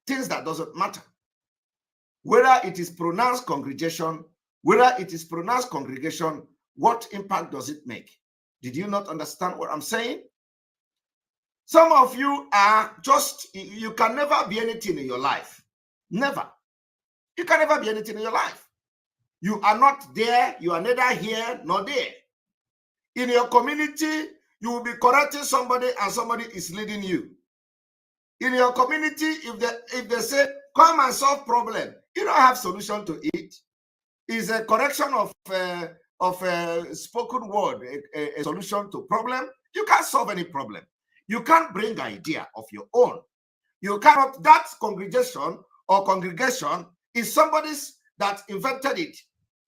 that doesn't matter. Whether it is pronounced congregation, what impact does it make? Did you not understand what I'm saying? Some of you are just, you can never be anything in your life. Never. You can never be anything in your life. You are not there. You are neither here nor there. In your community, you will be correcting somebody and somebody is leading you. In your community, if they say, come and solve problem, you don't have solution to it. It's a correction of a spoken word, a solution to problem. You can't solve any problem. You can't bring idea of your own. You cannot, that congregation is somebody's that invented it.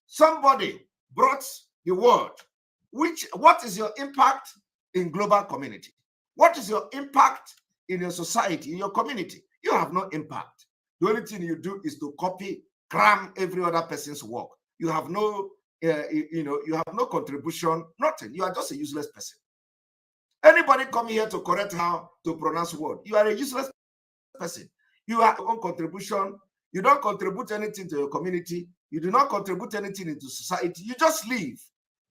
Somebody brought the word. What is your impact in global community? What is your impact in your society, in your community? You have no impact. The only thing you do is to copy, cram every other person's work. You have no, you have no contribution, nothing. You are just a useless person. Anybody come here to correct how to pronounce word, you are a useless person. You have your own contribution. You don't contribute anything to your community. You do not contribute anything into society. You just live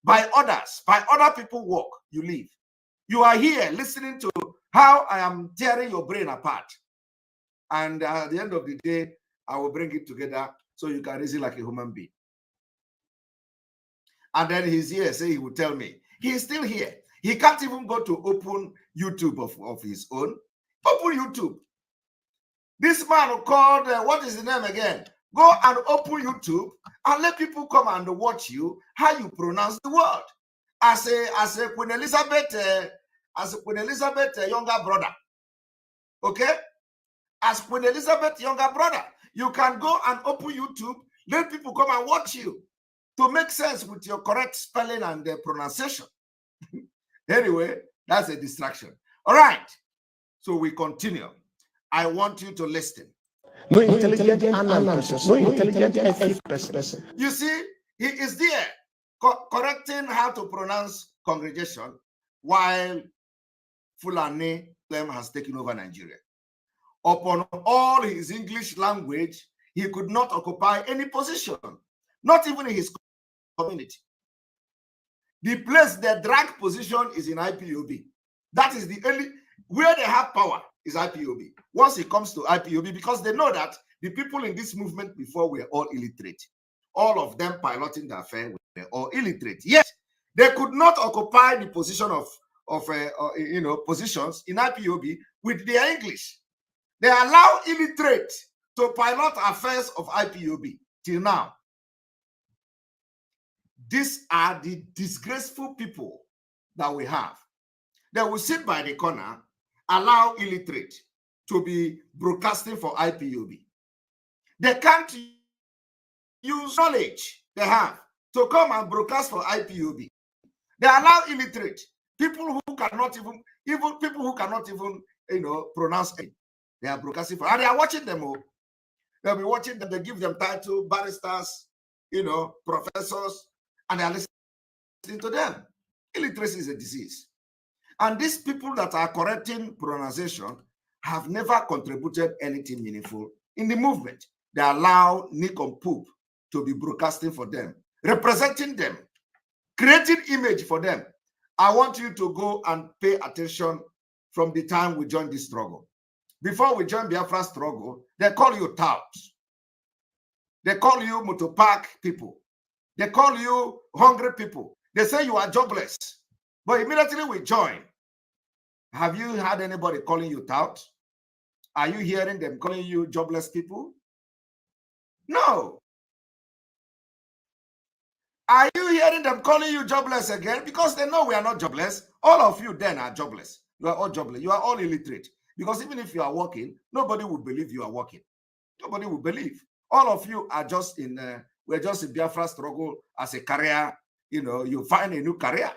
by others, by other people's work. You live. You are here listening to how I am tearing your brain apart. And at the end of the day, I will bring it together so you can reason like a human being. And then he's here, say he will tell me. He is still here. He can't even go to open YouTube of his own. Open YouTube. This man called, what is the name again? Go and open YouTube and let people come and watch you, how you pronounce the word. As a Queen Elizabeth, younger brother. Okay? As Queen Elizabeth, younger brother. You can go and open YouTube, let people come and watch you. to make sense with your correct spelling and pronunciation. Anyway, that's a distraction. All right. So we continue. I want you to listen. No intelligent analysis, no intelligent ethic person. You see, he is there correcting how to pronounce congregation while Fulani has taken over Nigeria. Upon all his English language, he could not occupy any position, not even in his community. The place they drag position is in IPOB. That is the only where they have power is IPOB. Once it comes to IPOB, because they know that the people in this movement before were all illiterate. All of them piloting the affair were all illiterate. Yet they could not occupy the position of positions in IPOB with their English. They allow illiterate to pilot affairs of IPOB till now. These are the disgraceful people that we have. They will sit by the corner, allow illiterate to be broadcasting for IPOB. They can't use knowledge they have to come and broadcast for IPOB. They allow illiterate people who cannot even pronounce it. They are broadcasting for, and they are watching them all. They'll be watching them. They give them title, barristers, professors, and they are listening to them. Illiteracy is a disease. And these people that are correcting pronunciation have never contributed anything meaningful in the movement. They allow Nick and Poop to be broadcasting for them, representing them, creating image for them. I want you to go and pay attention from the time we joined this struggle. Before we joined Biafra struggle, they call you touts. They call you motopark people. They call you hungry people. They say you are jobless. But immediately we join. Have you had anybody calling you tout? Are you hearing them calling you jobless people? No. Are you hearing them calling you jobless again? Because they know we are not jobless. All of you then are jobless. You are all jobless. You are all illiterate. Because even if you are working, nobody will believe you are working. Nobody will believe. All of you are just we're just in Biafra struggle as a career. You find a new career.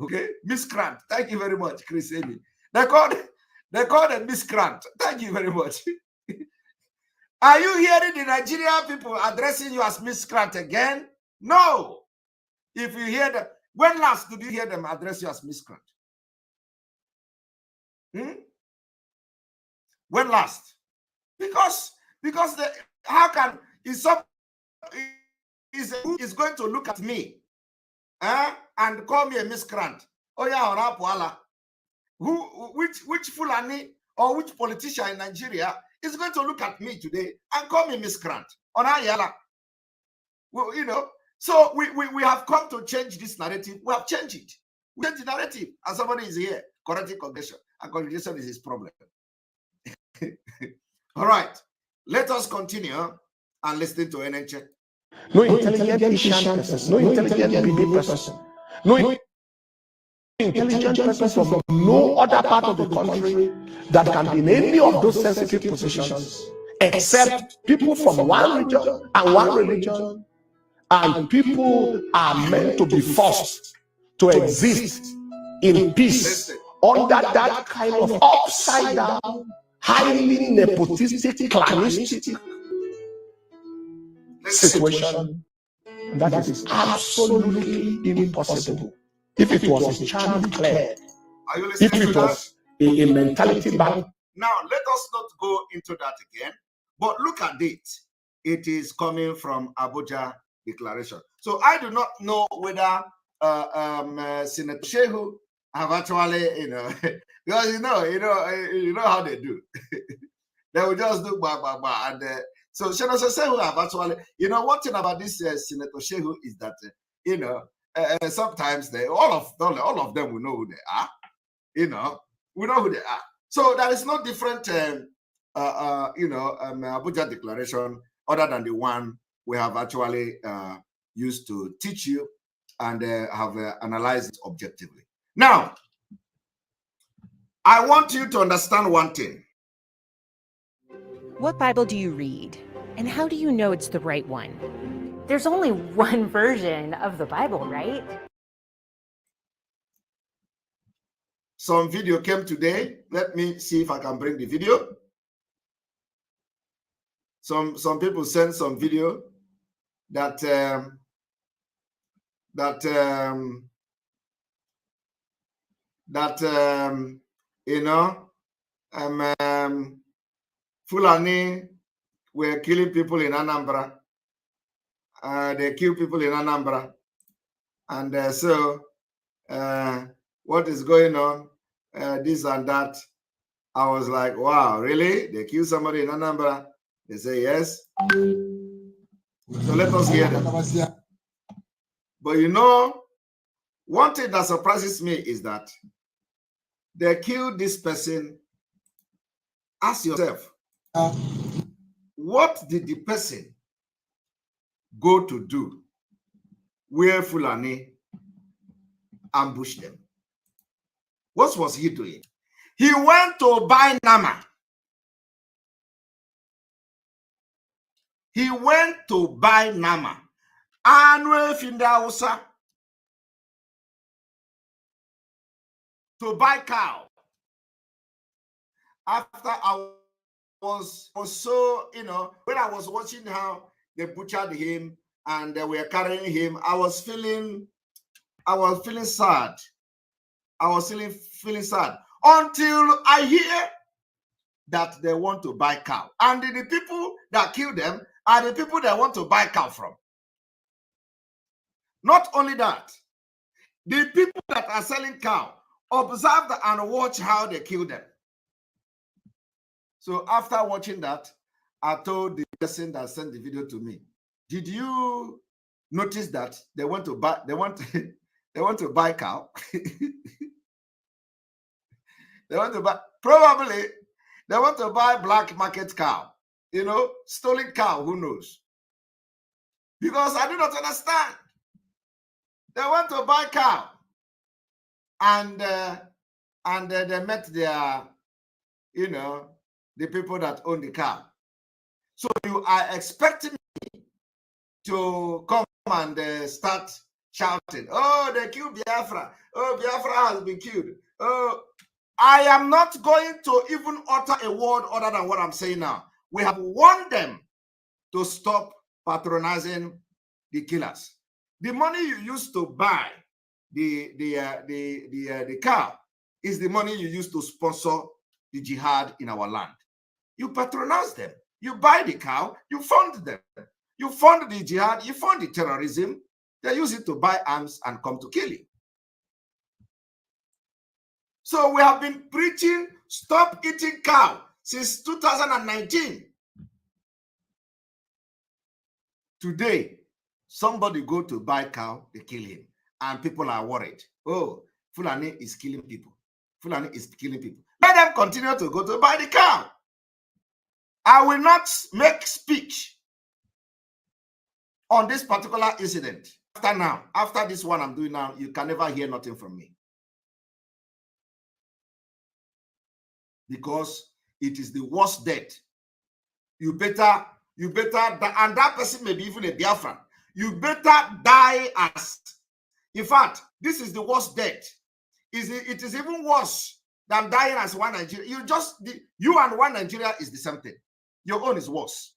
Okay, miscreant. Thank you very much, Chris Amy. They called a miscreant. Thank you very much. Are you hearing the Nigerian people addressing you as miscreant again? No. If you hear them, when last did you hear them address you as miscreant? When last? Because how can is going to look at me and call me a miscreant? Oh yeah, which Fulani or which politician in Nigeria is going to look at me today and call me miscreant? Well, so we have come to change this narrative. We have changed it. We changed the narrative, and somebody is here correcting congregation, and congregation is his problem. All right, let us continue and listen to NHA. No intelligent Asian person, no intelligent BB person, no intelligent person from no other part of the country that can be in any of those sensitive positions, except people from one region and one religion. And people are meant to be forced to exist in peace under that kind of upside down, highly nepotistic, clanistic situation. That is absolutely impossible. If it was a child clear, if it was a mentality back. Now, let us not go into that again, but look at it. It is coming from Abuja Declaration. So I do not know whether Senator Shehu have actually, because you know how they do. They will just do and so Senator Shehu have actually, one thing about this Senator Shehu is that sometimes all of them will know who they are. We know who they are. So there is no different Abuja Declaration other than the one we have actually used to teach you and have analyzed it objectively. Now, I want you to understand one thing. What Bible do you read? And how do you know it's the right one? There's only one version of the Bible, right? Some video came today. Let me see if I can bring the video. Some people sent some video that you know, Fulani were killing people in Anambra. They kill people in Anambra, and so what is going on? This and that. I was like, wow, really? They kill somebody in Anambra? They say yes. So let us hear them. But you know, one thing that surprises me is that they killed this person. Ask yourself, what did the person go to do where Fulani ambushed them? What was he doing? He went to buy Nama. He went to buy Nama. Anwe Findausa to buy cow. After I was so, you know, when I was watching how they butchered him and they were carrying him, I was feeling sad. I was feeling sad until I hear that they want to buy cow. And the people that kill them are the people that want to buy cow from. Not only that, the people that are selling cow observe and watch how they kill them. So after watching that, I told the person that sent the video to me, did you notice that they want to buy they want to buy cow? They want to buy, probably they want to buy black market cow, you know, stolen cow, who knows? Because I do not understand. They want to buy cow, and they met their, you know, the people that own the cow. So you are expecting me to come and start shouting, oh, they killed Biafra. Oh, Biafra has been killed. Oh, I am not going to even utter a word other than what I'm saying now. We have warned them to stop patronizing the killers. The money you use to buy the cow is the money you use to sponsor the jihad in our land. You patronize them. You buy the cow. You fund them. You fund the jihad. You fund the terrorism. They use it to buy arms and come to kill you. So we have been preaching stop eating cow since 2019. Today, somebody go to buy cow, they kill him. And people are worried. Oh, Fulani is killing people. Fulani is killing people. Let them continue to go to buy the cow. I will not make speech on this particular incident. After this one I'm doing now, you can never hear nothing from me. Because it is the worst death. You better, and that person may be even a Biafran. You better die as, in fact, this is the worst death. It is even worse than dying as one Nigeria. You and one Nigeria is the same thing. Your own is worse.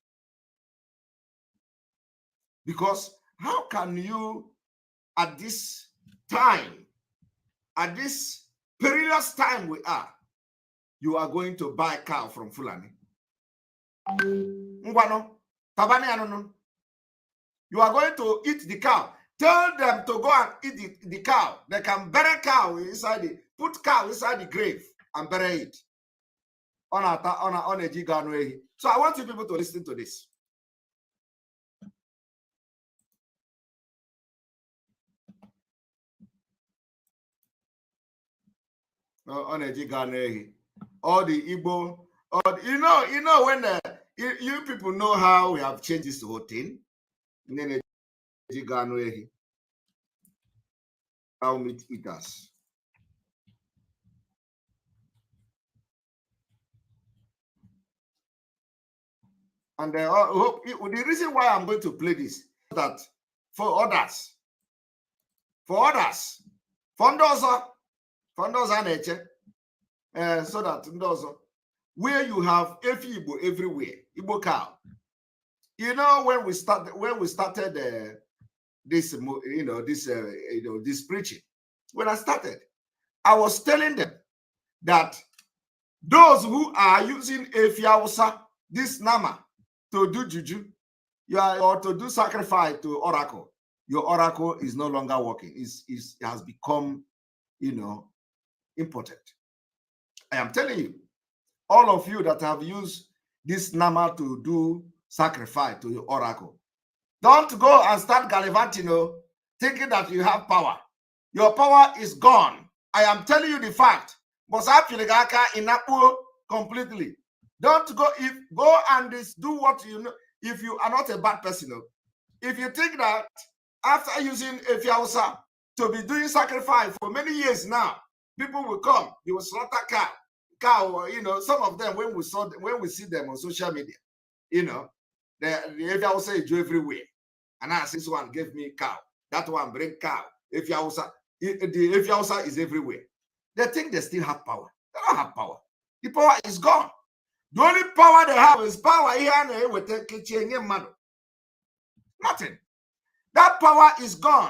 Because how can you, at this time, at this perilous time we are, you are going to buy cow from Fulani? You are going to eat the cow. Tell them to go and eat the cow. They can bury cow inside it, put cow inside the grave and bury it. So I want you people to listen to this. All the Igbo, you know when you people know how we have changed this whole thing. Cow meat eaters. And the reason why I'm going to play this that for others, for nature, so that where you have Igbo everywhere, Igbo cow. You know, when we started this preaching, when I started, I was telling them that those who are using Efiausa, this Nama, to do juju, or to do sacrifice to oracle, your oracle is no longer working. It has become, important. I am telling you, all of you that have used this Nama to do sacrifice to your oracle, don't go and start gallivanting, thinking that you have power. Your power is gone. I am telling you the fact. But completely. Don't go and do what you know. If you are not a bad person, if you think that after using Efiausa to be doing sacrifice for many years now, people will come, you will slaughter cow, some of them when we see them on social media, the Efiausa is everywhere. And I this one gave me cow, that one bring cow. The Efiausa is everywhere. They think they still have power. They don't have power. The power is gone. The only power they have is power here with the kitchen. Nothing. That power is gone.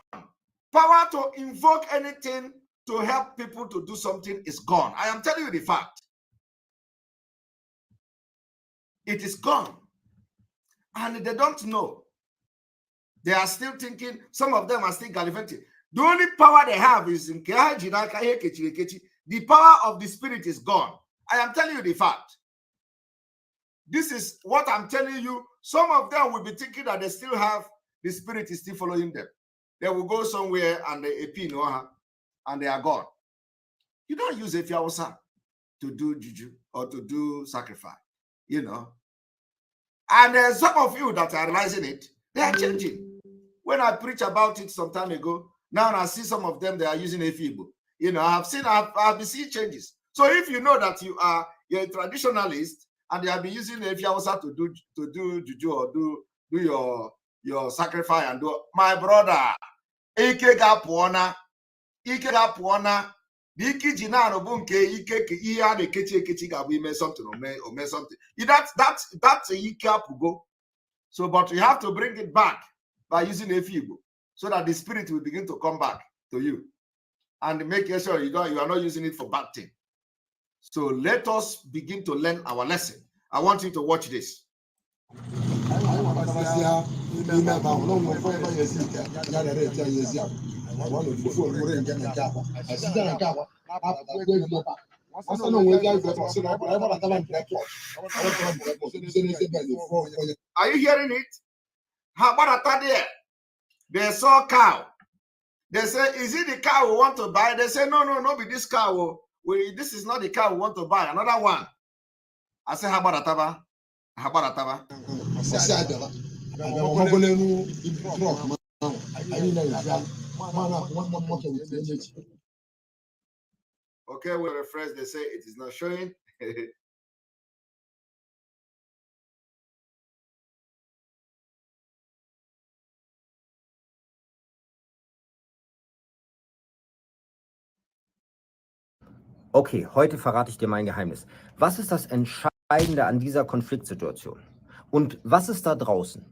Power to invoke anything to help people to do something is gone. I am telling you the fact. It is gone. And they don't know. They are still thinking, some of them are still gallivanting. The only power they have is in the power of the spirit is gone. I am telling you the fact. This is what I'm telling you. Some of them will be thinking that they still have the spirit is still following them. They will go somewhere and they appear and they are gone. You don't use Efiausa to do juju or to do sacrifice, And some of you that are realizing it, they are changing. When I preached about it some time ago, now I see some of them, they are using Efibo. I've been seeing changes. So if you know that you're a traditionalist and you have been using Efiausa to do juju or do your sacrifice and do, my brother, Ike Gapuona, the Ike Jinano Bunke, Ike Ia the Kechi Gabi may something or may something. That's a Ike Apugo. So, but you have to bring it back by using Efibo so that the spirit will begin to come back to you and make sure you are not using it for bad thing. So let us begin to learn our lesson. I want you to watch this. Are you hearing it? How about there? They saw cow. They say, is it the cow we want to buy? They say, no, be this cow. This is not the cow we want to buy. Another one. I say, how about Ataba? Okay, we'll refresh. They say it is not showing. Okay, heute verrate ich dir mein Geheimnis. Was ist das Entscheidende an dieser Konfliktsituation? Und was ist da draußen?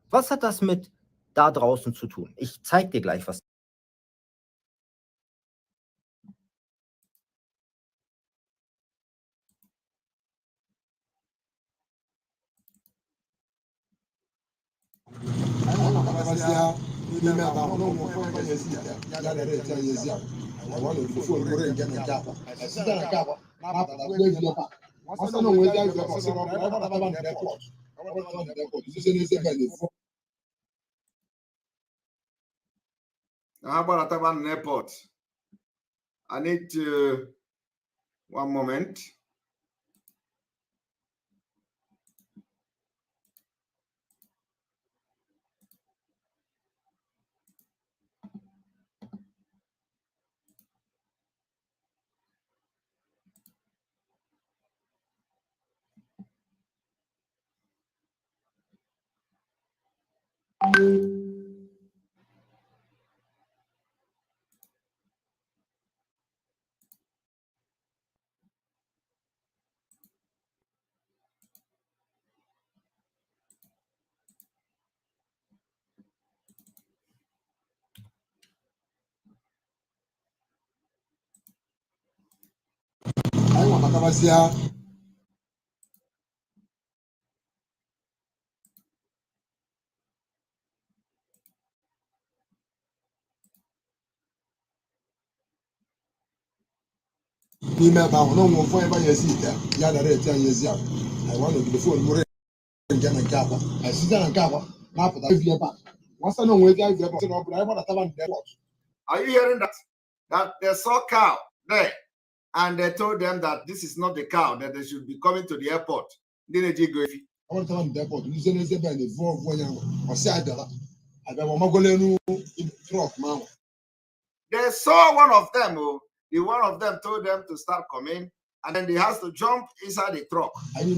Was hat das mit da draußen zu tun? Ich zeige dir gleich was. How about Ataban Airport? I need to, one moment. Are you hearing that? That they saw cow there, and they told them that this is not the cow, that they should be coming to the airport. They saw one of them. Oh, the one of them told them to start coming, and then they has to jump inside the truck. So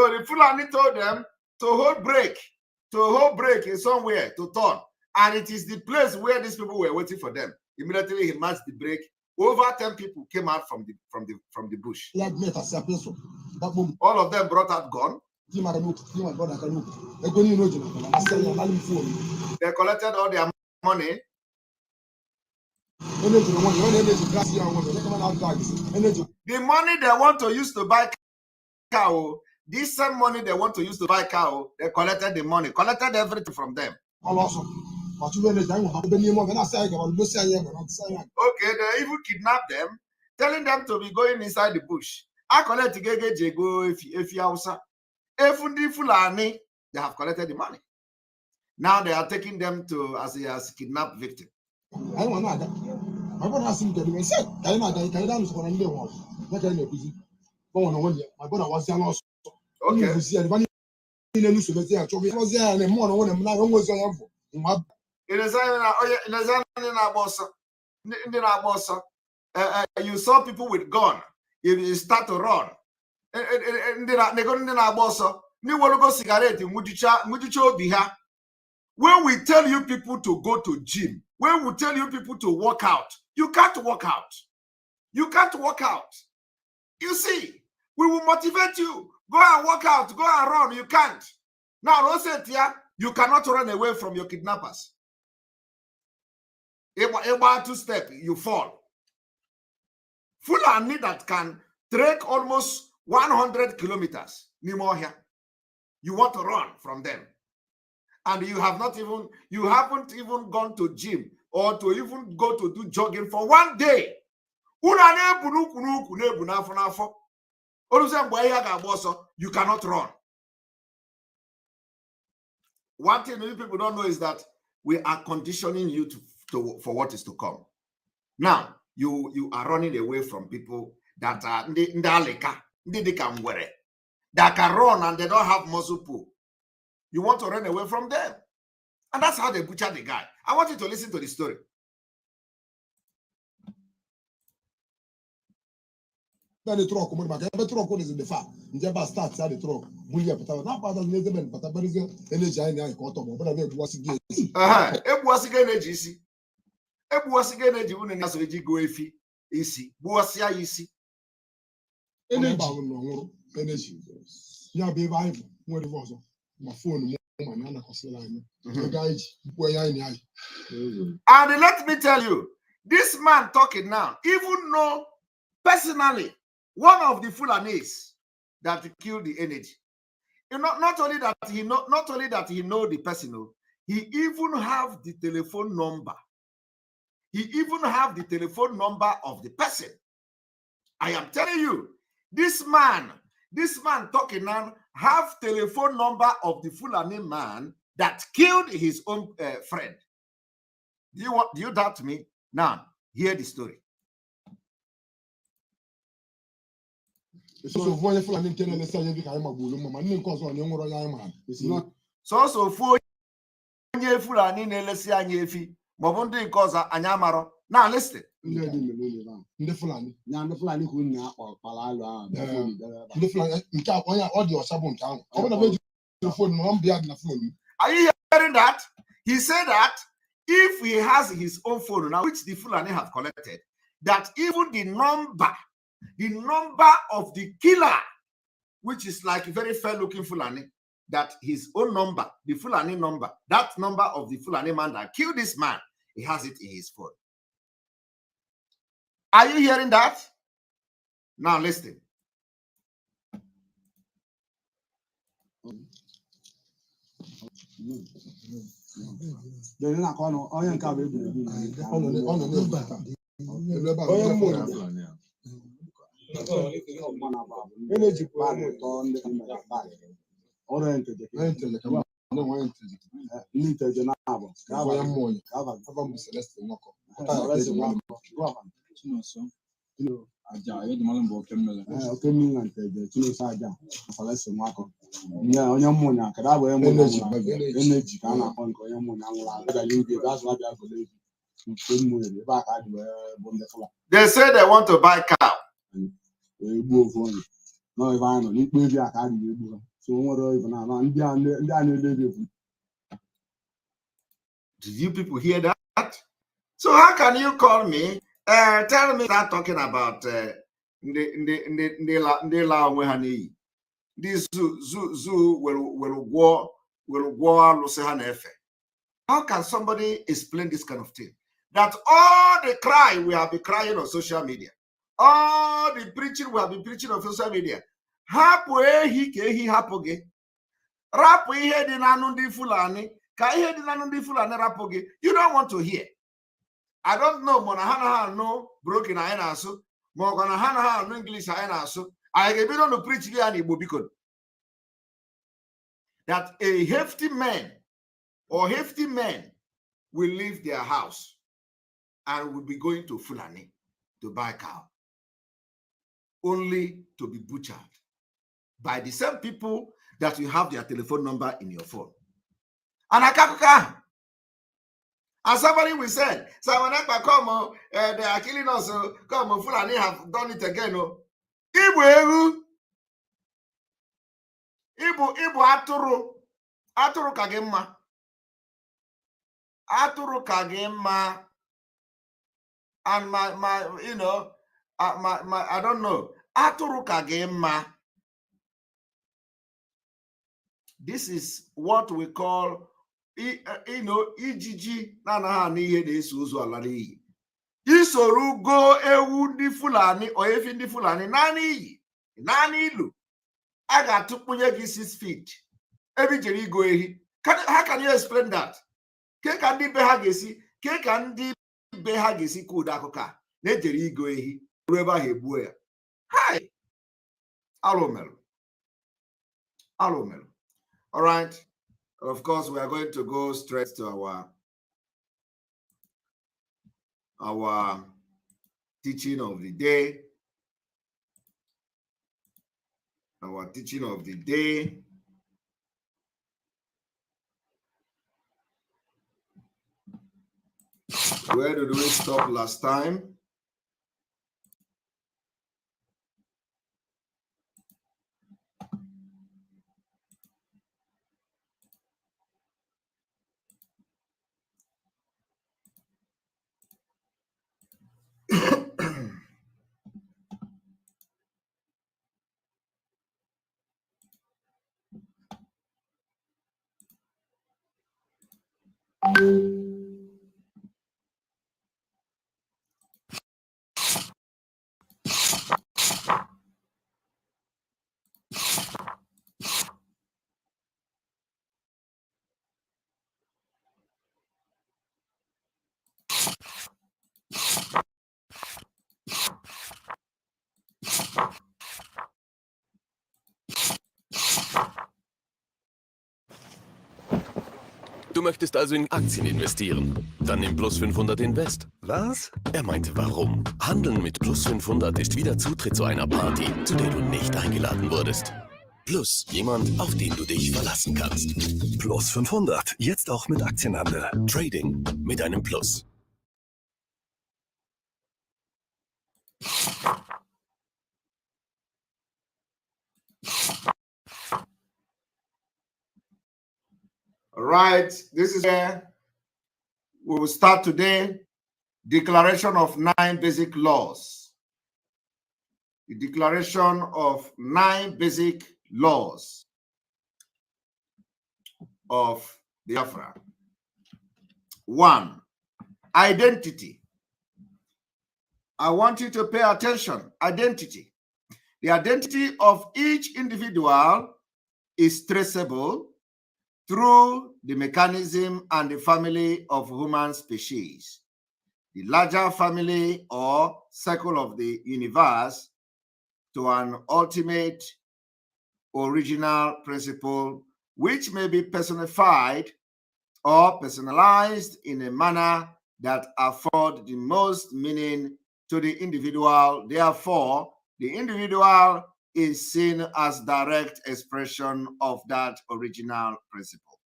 the Fulani told them to hold brake, in somewhere to turn, and it is the place where these people were waiting for them. Immediately he matched the brake. Over 10 people came out from the bush. All of them brought out gun. They collected all their money. The money they want to use to buy cow, this same money they want to use to buy cow, they collected the money, collected everything from them. Okay, they even kidnapped them, telling them to be going inside the bush. I collect if the Fulani, they have collected the money. Now they are taking them to as kidnapped victim. Okay. You saw people with gun. You start to run. When we tell you people to go to gym, when we tell you people to work out, you can't work out. You can't work out. You see, we will motivate you. Go and work out. Go and run. You can't. Now, Rosetia, you cannot run away from your kidnappers. Able to step, you fall. Fulani that can trek almost 100 kilometers. You want to run from them. And you haven't even gone to gym or to even go to do jogging for one day. You cannot run. One thing many people don't know is that we are conditioning you for what is to come. Now, you are running away from people that are that can run and they don't have muscle pull. You want to run away from them. And that's how they butchered the guy. I want you to listen to the story. The truck, the truck is in the far. The bus starts at the truck. We have to now pass the nation, but there is energy in the cotton. But I was again. It was again energy. It was again energy when the Nazi go easy. Buasia easy. Energy. Yeah, be vibe. What it was. My phone, and let me tell you, this man talking now, even know personally one of the Fulanis that killed the energy. You know, not only that he know the person, he even have the telephone number. He even have the telephone number of the person. I am telling you, this man talking now have telephone number of the Fulani man that killed his own friend. Do you doubt me? Now, hear the story. So for now listen. Are you hearing that? He said that if he has his own phone now, which the Fulani have collected, that even the number of the killer, which is like a very fair-looking Fulani, that his own number, the Fulani number, that number of the Fulani man that killed this man, he has it in his phone. Are you hearing that? Now listen. They say they want to buy cow. Did you people hear that? So how can you call me, tell me that talking about this zoo will go. How can somebody explain this kind of thing? That all the cry we have been crying on social media, all the preaching we have been preaching on social media, you don't want to hear. I don't know. Monahana no broken ainaso. Monahana no English ainaso. I can be on the preach because that a hefty man or hefty men will leave their house and will be going to Fulani to buy cow, only to be butchered by the same people that you have their telephone number in your phone. And as somebody will say, so when Ekpa come, they are killing us, come, Fulani have done it again. Ibu aturu kagema. Aturu kagema. And my you know, my I don't know. Aturu kagema. This is what we call, ijiji na na n'ihe na-eso ozu ala n'iyi. Isoru go ewu ndị Fulani or efi ndị Fulani na n'iyi, na n'ilu. I got to put you 6 feet. Every jeri go ehi. How can you explain that? Ke can di behagesi? Ke can di behagesi kuda koka? Ne jeri go ehi. Reba hebuya. Hi. Alomelo. Alomelo. All right. Of course, we are going to go straight to our teaching of the day. Our teaching of the day. Where did we stop last time? Du möchtest also in Aktien investieren? Dann nimm Plus 500 Invest. Was? Er meinte, warum? Handeln mit Plus 500 ist wie der Zutritt zu einer Party, zu der du nicht eingeladen wurdest. Plus jemand, auf den du dich verlassen kannst. Plus 500, jetzt auch mit Aktienhandel. Trading mit einem Plus. All right, this is where we will start today. Declaration of 9 basic laws. The Declaration of 9 basic laws of Biafra. 1. Identity. I want you to pay attention. Identity. The identity of each individual is traceable through the mechanism and the family of human species. The larger family or circle of the universe to an ultimate original principle which may be personified or personalized in a manner that afford the most meaning to the individual. Therefore, the individual is seen as direct expression of that original principle.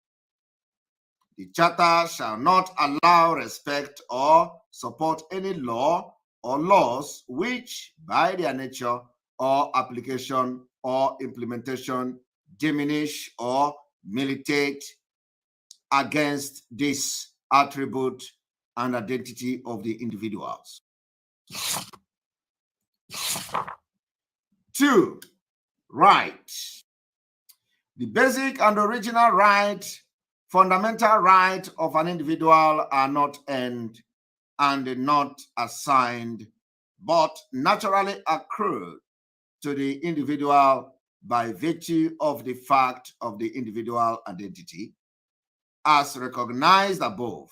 The Charter shall not allow, respect, or support any law or laws which, by their nature or application or implementation, diminish or militate against this attribute and identity of the individuals. 2. Right. The basic and original right, fundamental right of an individual are not earned and not assigned, but naturally accrued to the individual by virtue of the fact of the individual identity, as recognized above.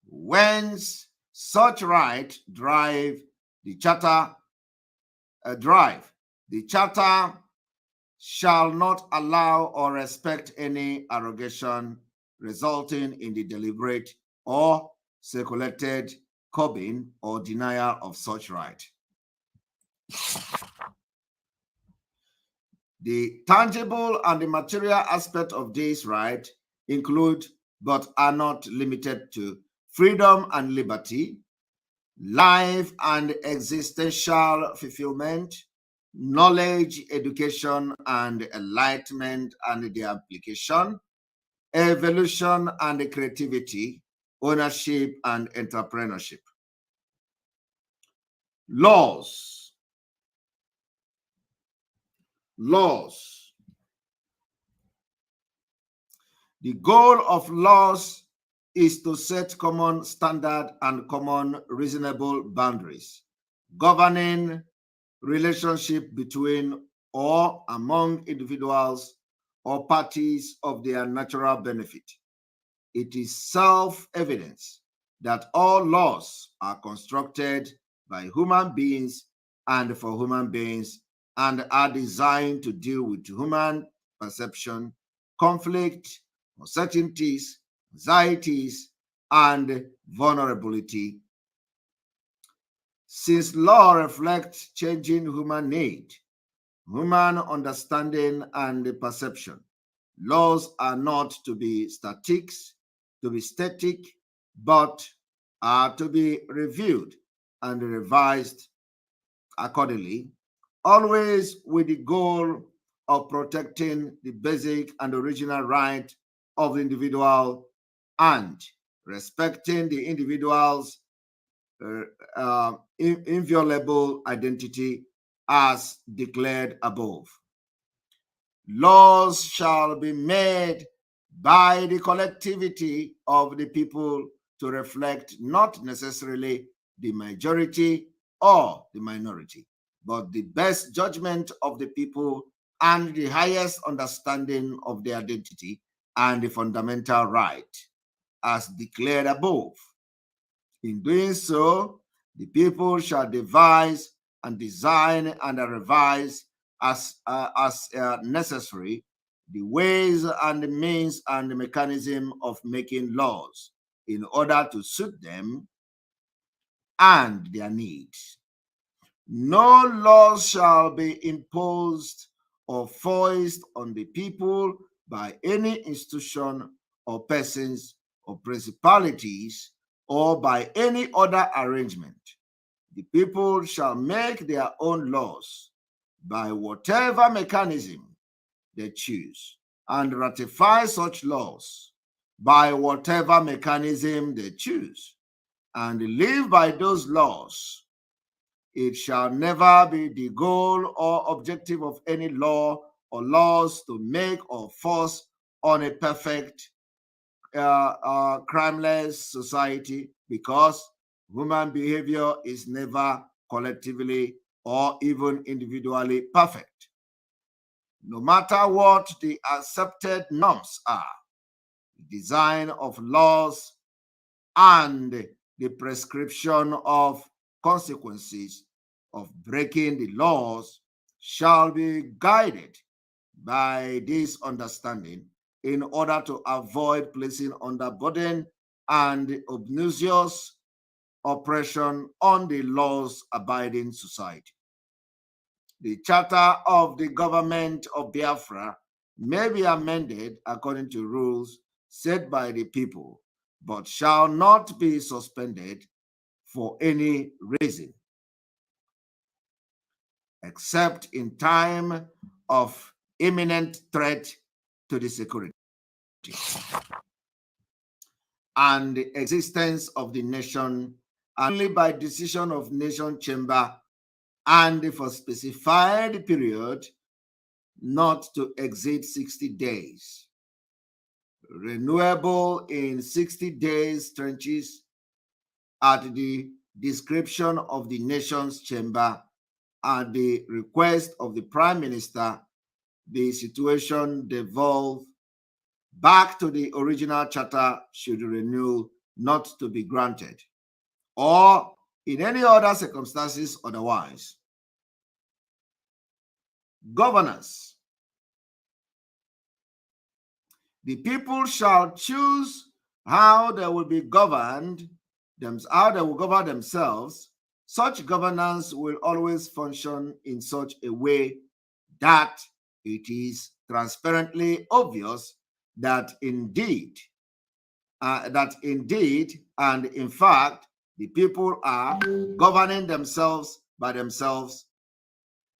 Whence such right drive the Charter, the Charter shall not allow or respect any arrogation resulting in the deliberate or circulated curbing or denial of such right. The tangible and the material aspect of this right include, but are not limited to, freedom and liberty, life and existential fulfillment, knowledge, education, and enlightenment and their application, evolution and creativity, ownership and entrepreneurship. Laws. Laws. The goal of laws is to set common standard and common reasonable boundaries governing relationship between or among individuals or parties of their natural benefit. It is self-evident that all laws are constructed by human beings and for human beings and are designed to deal with human perception, conflict, uncertainties, anxieties, and vulnerability. Since law reflects changing human need, human understanding, and perception, laws are not to be static, but are to be reviewed and revised accordingly, always with the goal of protecting the basic and original right of the individual and respecting the individual's inviolable identity as declared above. Laws shall be made by the collectivity of the people to reflect not necessarily the majority or the minority, but the best judgment of the people and the highest understanding of their identity and the fundamental right, as declared above. In doing so, the people shall devise and design and revise as necessary the ways and the means and the mechanism of making laws in order to suit them and their needs. No laws shall be imposed or foisted on the people by any institution or persons or principalities or by any other arrangement. The people shall make their own laws by whatever mechanism they choose and ratify such laws by whatever mechanism they choose, and live by those laws. It shall never be the goal or objective of any law or laws to make or force on a perfect, crimeless society, because human behavior is never collectively or even individually perfect. No matter what the accepted norms are, the design of laws and the prescription of consequences of breaking the laws shall be guided by this understanding in order to avoid placing under burden and obnoxious oppression on the laws-abiding society. The Charter of the Government of Biafra may be amended according to rules set by the people, but shall not be suspended for any reason, except in time of imminent threat to the security and the existence of the nation, only by decision of nation chamber and for specified period not to exceed 60 days. Renewable in 60 days trenches at the description of the nation's chamber at the request of the Prime Minister. The situation devolve back to the original charter should renewal not to be granted, or in any other circumstances otherwise. Governance. The people shall choose how they will be governed, how they will govern themselves. Such governance will always function in such a way that it is transparently obvious that indeed and in fact the people are governing themselves by themselves.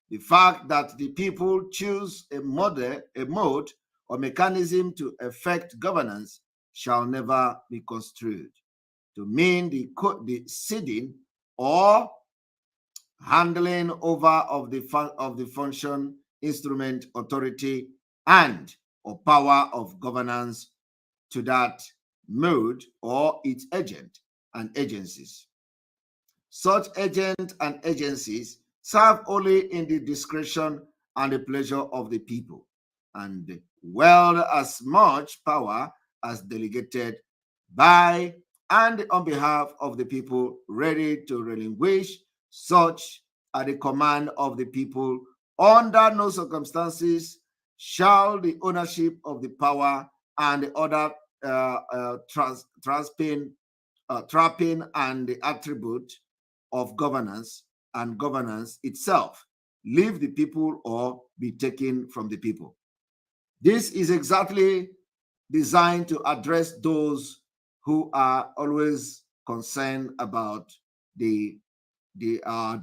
The fact that the people choose a mode or mechanism to effect governance shall never be construed to mean the ceding or handling over of the function, instrument, authority, and or power of governance to that mode or its agent and agencies. Such agents and agencies serve only in the discretion and the pleasure of the people, and wield as much power as delegated by and on behalf of the people, ready to relinquish such at the command of the people. Under no circumstances shall the ownership of the power and the other trapping and the attribute of governance and governance itself leave the people or be taken from the people. This is exactly designed to address those who are always concerned about the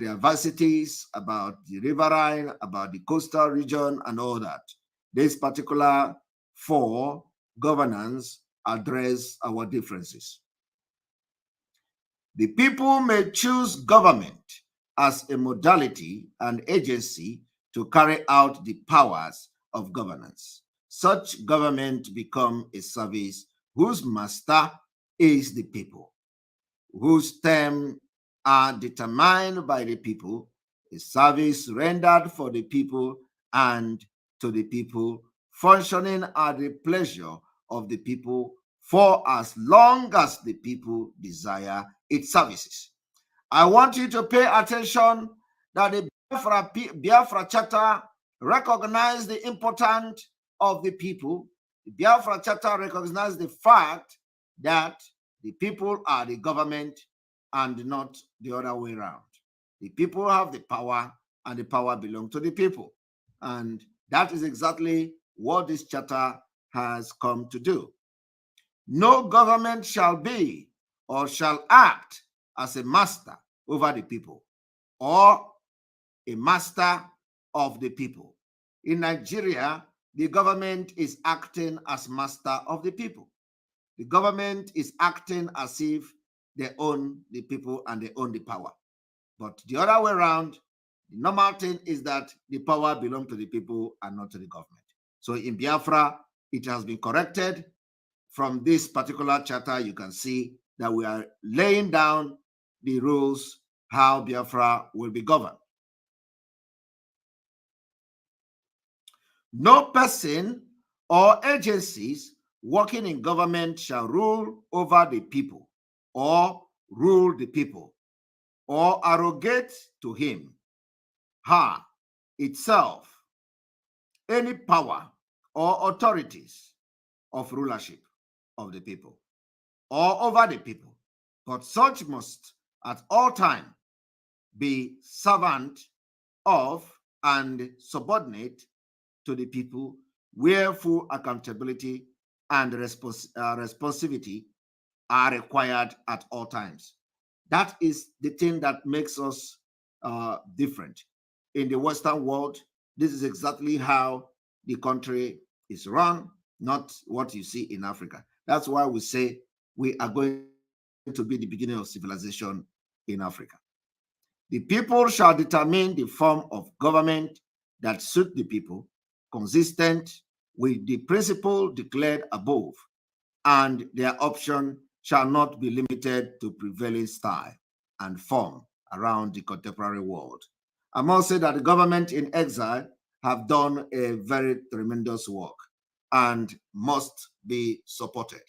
adversities, about the riverine, about the coastal region, and all that. This particular for governance address our differences. The people may choose government as a modality and agency to carry out the powers of governance. Such government become a service whose master is the people, whose terms are determined by the people, a service rendered for the people and to the people, functioning at the pleasure of the people for as long as the people desire its services. I want you to pay attention that the Biafra Charter recognizes the importance of the people. The Biafra Charter recognizes the fact that the people are the government and not the other way around. The people have the power and the power belongs to the people. And that is exactly what this charter has come to do. No government shall be or shall act as a master over the people or a master of the people. In Nigeria, the government is acting as master of the people. The government is acting as if they own the people and they own the power. But the other way around, the normal thing is that the power belongs to the people and not to the government. So in Biafra, it has been corrected. From this particular charter, you can see that we are laying down the rules how Biafra will be governed. No person or agencies working in government shall rule over the people or rule the people or arrogate to him, her, itself, any power or authorities of rulership of the people or over the people, but such must at all times be servant of and subordinate to the people, where full accountability and responsivity are required at all times. That is the thing that makes us different. In the Western world, this is exactly how the country is run, not what you see in Africa. That's why we say we are going to be the beginning of civilization in Africa. The people shall determine the form of government that suit the people, consistent with the principle declared above, and their option shall not be limited to prevailing style and form around the contemporary world. I must say that the government in exile have done a very tremendous work and must be supported.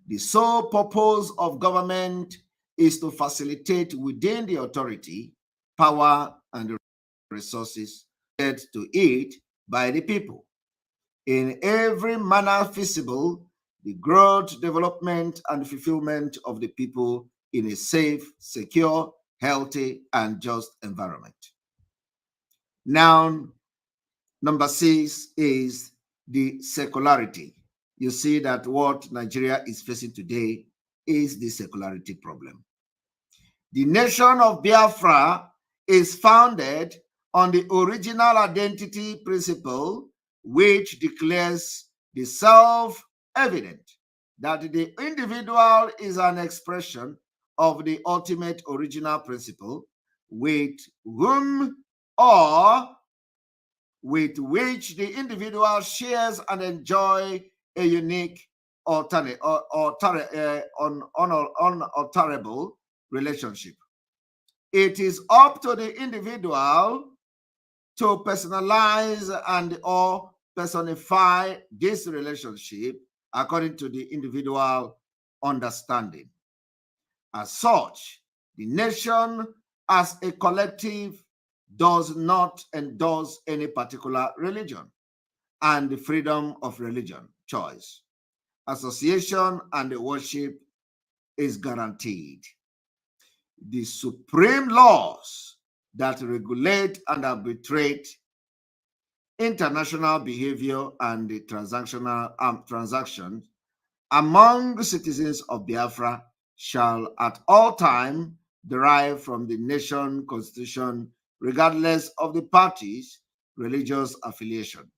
The sole purpose of government is to facilitate within the authority, power, and resources to it by the people. In every manner feasible, the growth, development, and fulfillment of the people in a safe, secure, healthy, and just environment. Now, number 6 is the secularity. You see that what Nigeria is facing today is the secularity problem. The nation of Biafra is founded on the original identity principle, which declares the self-evident that the individual is an expression of the ultimate original principle with whom or with which the individual shares and enjoy a unique, unalterable relationship. It is up to the individual to personalize and or personify this relationship according to the individual understanding. As such, the nation as a collective does not endorse any particular religion, and the freedom of religion choice, association, and worship is guaranteed. The supreme laws that regulate and arbitrate international behavior and the transactions among the citizens of Biafra shall at all times derive from the nation constitution, regardless of the party's religious affiliation.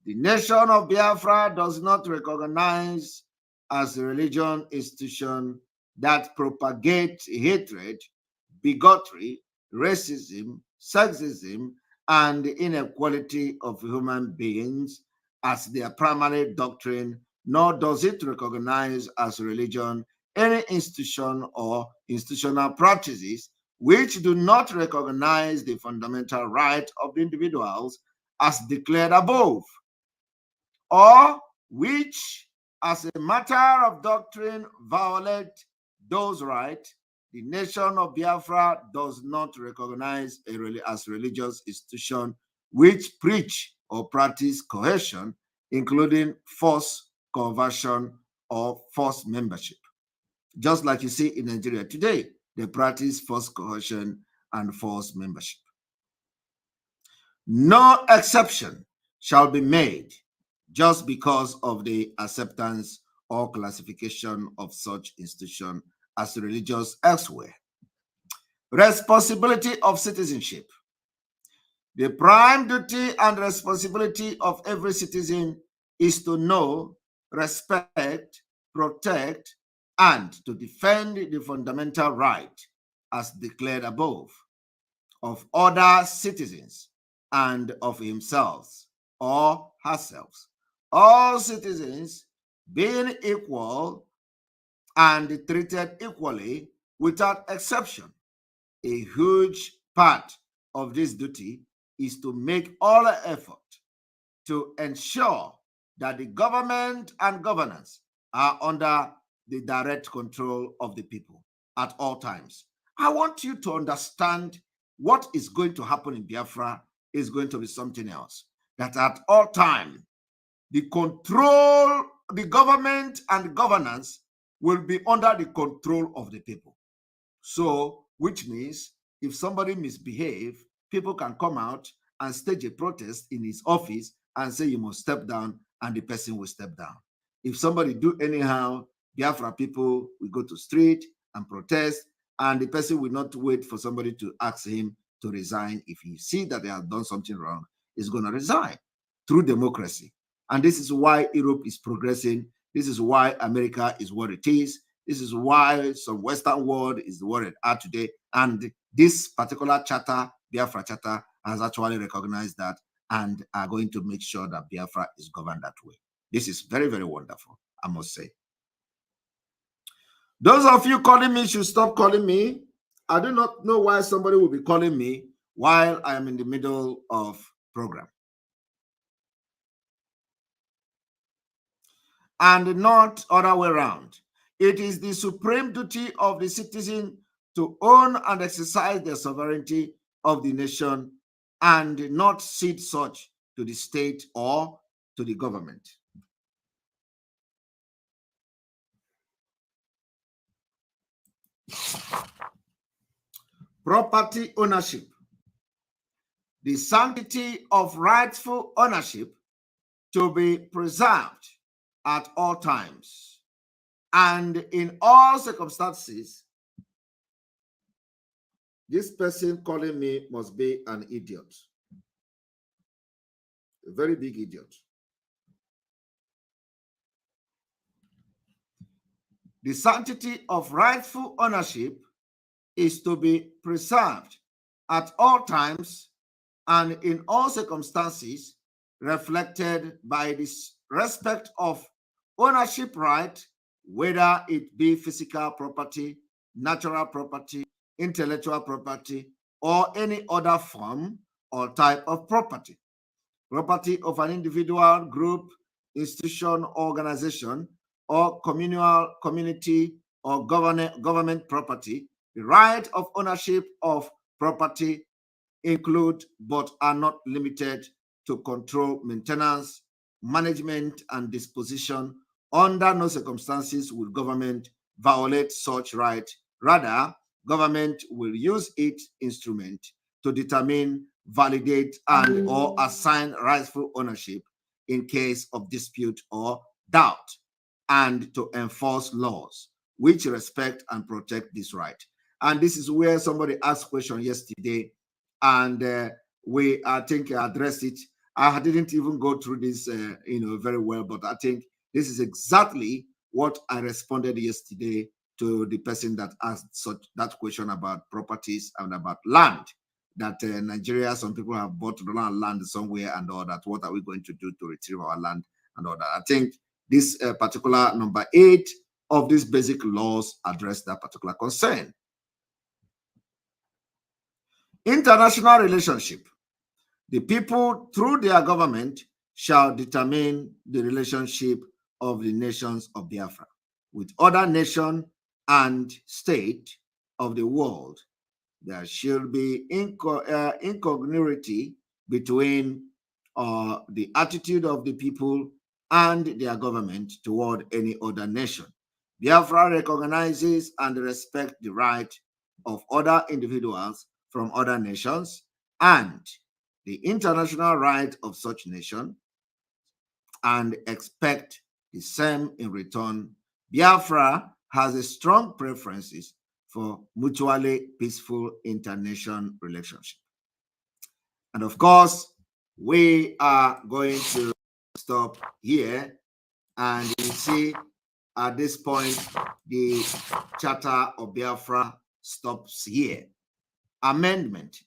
The nation of Biafra does not recognize as a religion institution that propagate hatred, bigotry, racism, sexism, and the inequality of human beings as their primary doctrine, nor does it recognize as a religion any institution or institutional practices which do not recognize the fundamental right of the individuals as declared above, or which, as a matter of doctrine, violate those rights. The nation of Biafra does not recognize as religious institution which preach or practice coercion, including forced conversion or forced membership. Just like you see in Nigeria today, they practice forced coercion and forced membership. No exception shall be made just because of the acceptance or classification of such institution as religious elsewhere. Responsibility of citizenship. The prime duty and responsibility of every citizen is to know, respect, protect, and to defend the fundamental right, as declared above, of other citizens and of himself or herself. All citizens being equal and treated equally without exception. A huge part of this duty is to make all effort to ensure that the government and governance are under the direct control of the people at all times. I want you to understand what is going to happen in Biafra is going to be something else. That at all times, the control, the government and governance will be under the control of the people. So, which means if somebody misbehaves, people can come out and stage a protest in his office and say you must step down, and the person will step down. If somebody do anyhow, Biafra people will go to street and protest, and the person will not wait for somebody to ask him to resign. If he see that they have done something wrong, he's going to resign through democracy. And this is why Europe is progressing. This is why America is what it is. This is why some Western world is what it are today. And this particular charter, Biafra Charter, has actually recognized that and are going to make sure that Biafra is governed that way. This is very, very wonderful, I must say. Those of you calling me should stop calling me. I do not know why somebody will be calling me while I am in the middle of program. And not other way around. It is the supreme duty of the citizen to own and exercise the sovereignty of the nation and not cede such to the state or to the government. Property ownership. The sanctity of rightful ownership to be preserved at all times and in all circumstances. This person calling me must be an idiot, a very big idiot. The sanctity of rightful ownership is to be preserved at all times and in all circumstances, reflected by this respect of ownership right, whether it be physical property, natural property, intellectual property, or any other form or type of property. Property of an individual, group, institution, organization, or communal, community, or government property. The right of ownership of property include but are not limited to control, maintenance, management, and disposition. Under no circumstances will government violate such right. Rather, government will use its instrument to determine, validate, and or assign rightful ownership in case of dispute or doubt, and to enforce laws which respect and protect this right. And this is where somebody asked a question yesterday, and we, I think, addressed it. I didn't even go through this, very well, but I think this is exactly what I responded yesterday to the person that asked that question about properties and about land. That Nigeria, some people have bought land somewhere and all that. What are we going to do to retrieve our land and all that? I think this particular number 8 of these basic laws address that particular concern. International relationship. The people, through their government, shall determine the relationship of the nations of Biafra with other nations and state of the world. There should be incongruity between the attitude of the people and their government toward any other nation. Biafra recognizes and respects the right of other individuals from other nations and the international right of such nation, and expect the same in return. Biafra has a strong preferences for mutually peaceful international relationship. And of course, we are going to stop here, and you see at this point, the Charter of Biafra stops here. Amendment.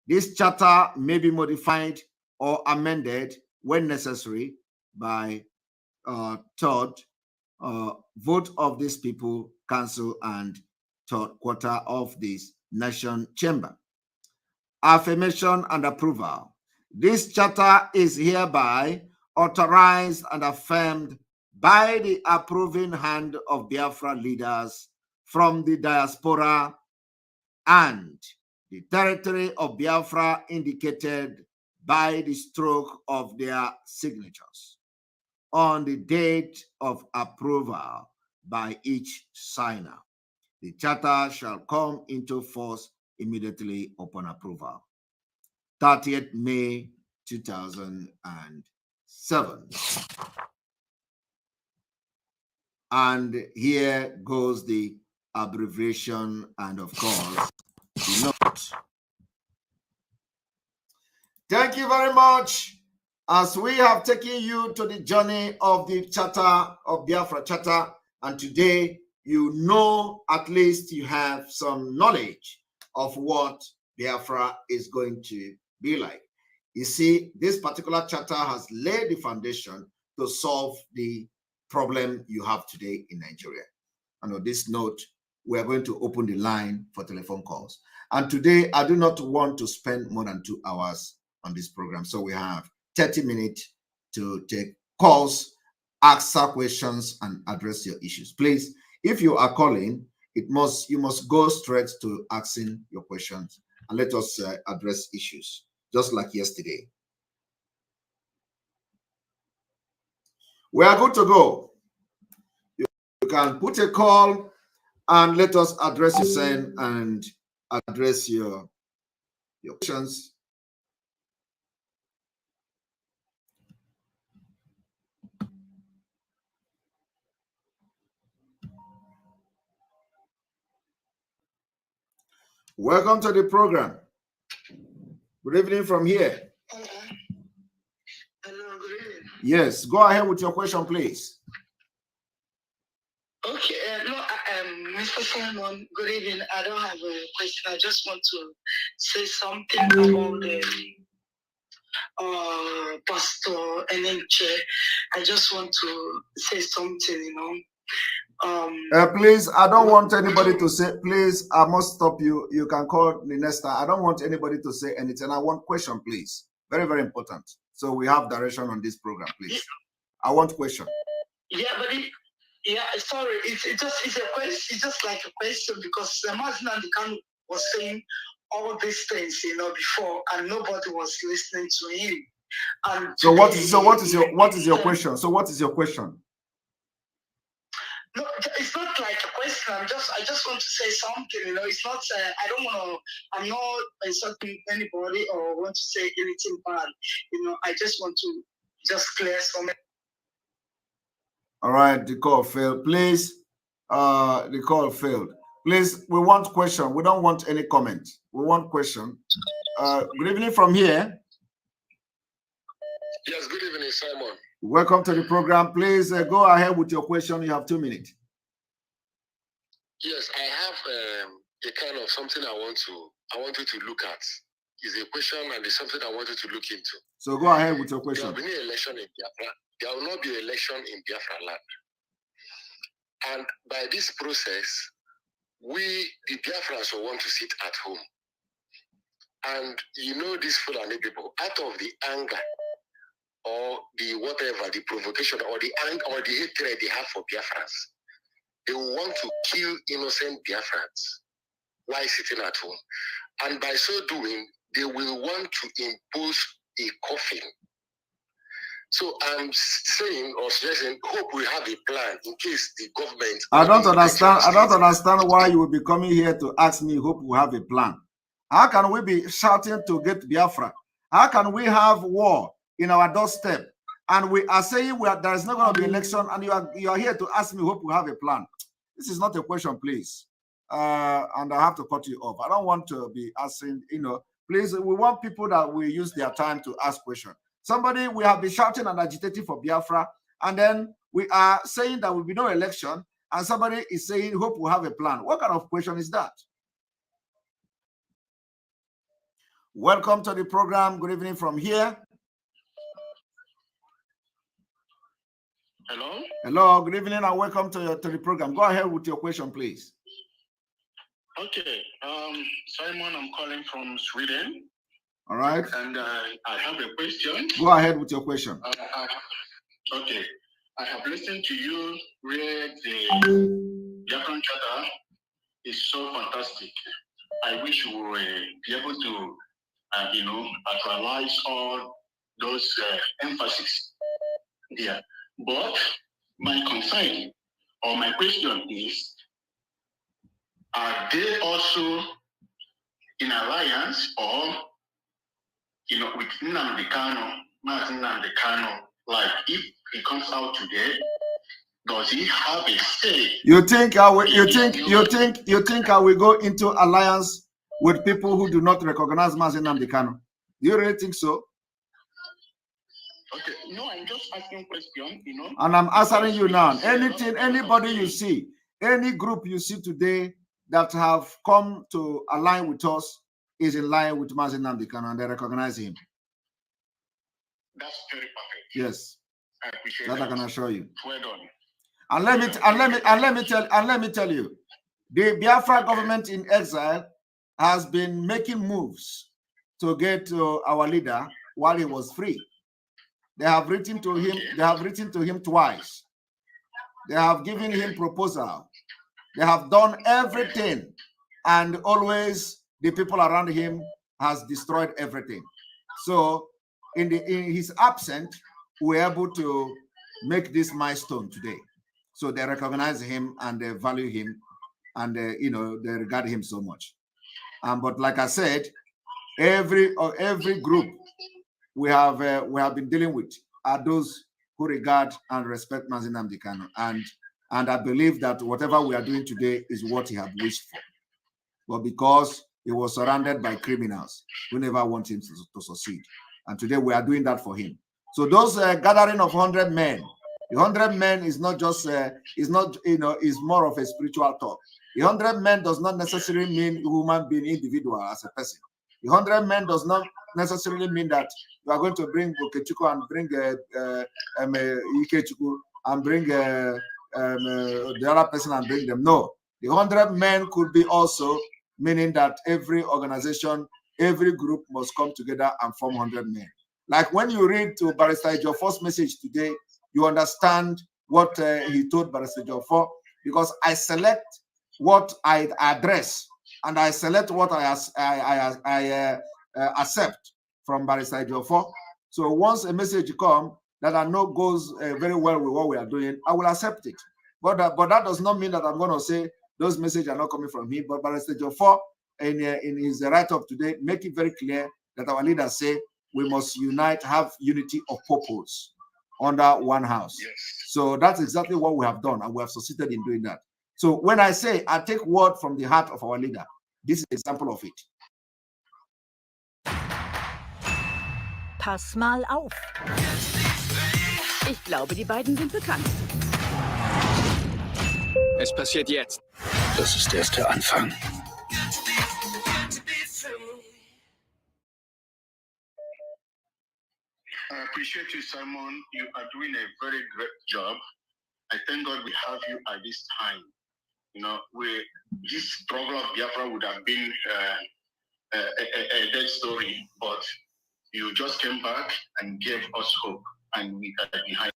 This charter may be modified or amended when necessary by third vote of these people, council, and third quarter of this nation chamber. Affirmation and approval. This charter is hereby authorized and affirmed by the approving hand of Biafra leaders from the diaspora and the territory of Biafra indicated by the stroke of their signatures on the date of approval by each signer. The charter shall come into force immediately upon approval. 30th May 2007. And here goes the abbreviation and, of course, the note. Thank you very much. As we have taken you to the journey of the Charter of Biafra Charter, and today you know, at least you have some knowledge of what Biafra is going to be like. You see, this particular charter has laid the foundation to solve the problem you have today in Nigeria. And on this note, we are going to open the line for telephone calls. And today, I do not want to spend more than 2 hours on this program. So we have 30 minutes to take calls, answer questions, and address your issues. Please, if you are calling, you must go straight to asking your questions and let us address issues, just like yesterday. We are good to go. You can put a call and let us address your saying and address your questions. Welcome to the program. Good evening from here. Hello, good evening. Yes, go ahead with your question, please. Okay, Mr. Simon, good evening. I don't have a question. I just want to say something about the Pastor Enenche. I just want to say something, Please, I don't want anybody to say, please, I must stop you. You can call the next time. I don't want anybody to say anything. I want question, please. Very, very important. So we have direction on this program, please. I want question. Yeah, but sorry, it's a question. It's just like a question because Mazin Andikan was saying all these things, before, and nobody was listening to him. And so what is your question? So what is your question? No, it's not like a question. I just want to say something. It's not. I'm not insulting anybody or want to say anything bad. I just want to just clear something. All right, the call failed. Please, the call failed. Please, we want question. We don't want any comment. We want question. Good evening from here. Yes, good evening, Simon. Welcome to the program. Please go ahead with your question. You have 2 minutes. Yes, I have a kind of something I want you to look at. It's a question and it's something I want you to look into. So go ahead with your question. There will be no election in Biafra. There will not be an election in Biafra land. And by this process, we, the Biafrans, will want to sit at home. And these Fulani people, out of the anger or the whatever, the provocation or the anger or the hatred they have for Biafrans, they will want to kill innocent Biafrans while sitting at home. And by so doing, they will want to impose a coffin. So I'm saying or suggesting, hope we have a plan in case the government... I don't understand why you will be coming here to ask me, hope we have a plan. How can we be shouting to get Biafra? How can we have war in our doorstep? And we are saying there is not going to be election, and you are here to ask me, hope we have a plan. This is not a question, please. And I have to cut you off. I don't want to be asking, please, we want people that will use their time to ask questions. Somebody, we have been shouting and agitating for Biafra, and then we are saying there will be no election, and somebody is saying, hope we'll have a plan. What kind of question is that? Welcome to the program. Good evening from here. Hello? Hello, good evening and welcome to the program. Go ahead with your question, please. Okay, Simon, I'm calling from Sweden. All right. And I have a question. Go ahead with your question. Okay, I have listened to you read the Biafran Charter. Is so fantastic. I wish we would be able to, actualize all those emphasis there. But my concern or my question is, are they also in alliance or, with Nnamdi Kanu, like if he comes out today, does he have a say? You think I will go into alliance with people who do not recognize Mazi Nnamdi Kanu? Do you really think so? Okay, no, I'm just asking question, And I'm answering you now. Anybody you see, any group you see today that have come to align with us is in line with Mazi Nnamdi Kanu, and they recognize him. That's very perfect. Yes, I appreciate that I can assure you. Well done. And let me tell you, the Biafra government in exile has been making moves to get to our leader while he was free. They have written to him. They have written to him twice. They have given him proposal. They have done everything, and always the people around him has destroyed everything. So, in his absence, we're able to make this milestone today. So they recognize him and they value him, and they regard him so much. But like I said, every group we have been dealing with are those who regard and respect Mazi Nnamdi Kanu, and I believe that whatever we are doing today is what he had wished for. But because he was surrounded by criminals who never want him to succeed, and today we are doing that for him. So those gathering of 100 men. The 100 men is not just is more of a spiritual talk. The 100 men does not necessarily mean human being individual as a person. The 100 men does not necessarily mean that you are going to bring Okechukwu and bring Ikechukwu and bring the other person and bring them. No, the 100 men could be also meaning that every organization, every group must come together and form 100 men. Like when you read to Barrister Ejiofor's message today, you understand what he told Barrister Ejiofor, because I select what I address and I select what I accept from Barrister Ejiofor. So once a message comes that I know goes very well with what we are doing, I will accept it. But that does not mean that I'm going to say those messages are not coming from him. But Barrister Ejiofor, in his write-up today, make it very clear that our leaders say we must unite, have unity of purpose under one house. Yes. So that's exactly what we have done, and we have succeeded in doing that. So when I say I take word from the heart of our leader, this is an example of it. Pass mal auf. Ich glaube, die beiden sind bekannt. Es passiert jetzt. Das ist erst der Anfang. I appreciate you, Simon. You are doing a very great job. I thank God we have you at this time. This struggle of Biafra would have been a dead story, but you just came back and gave us hope, and we are behind.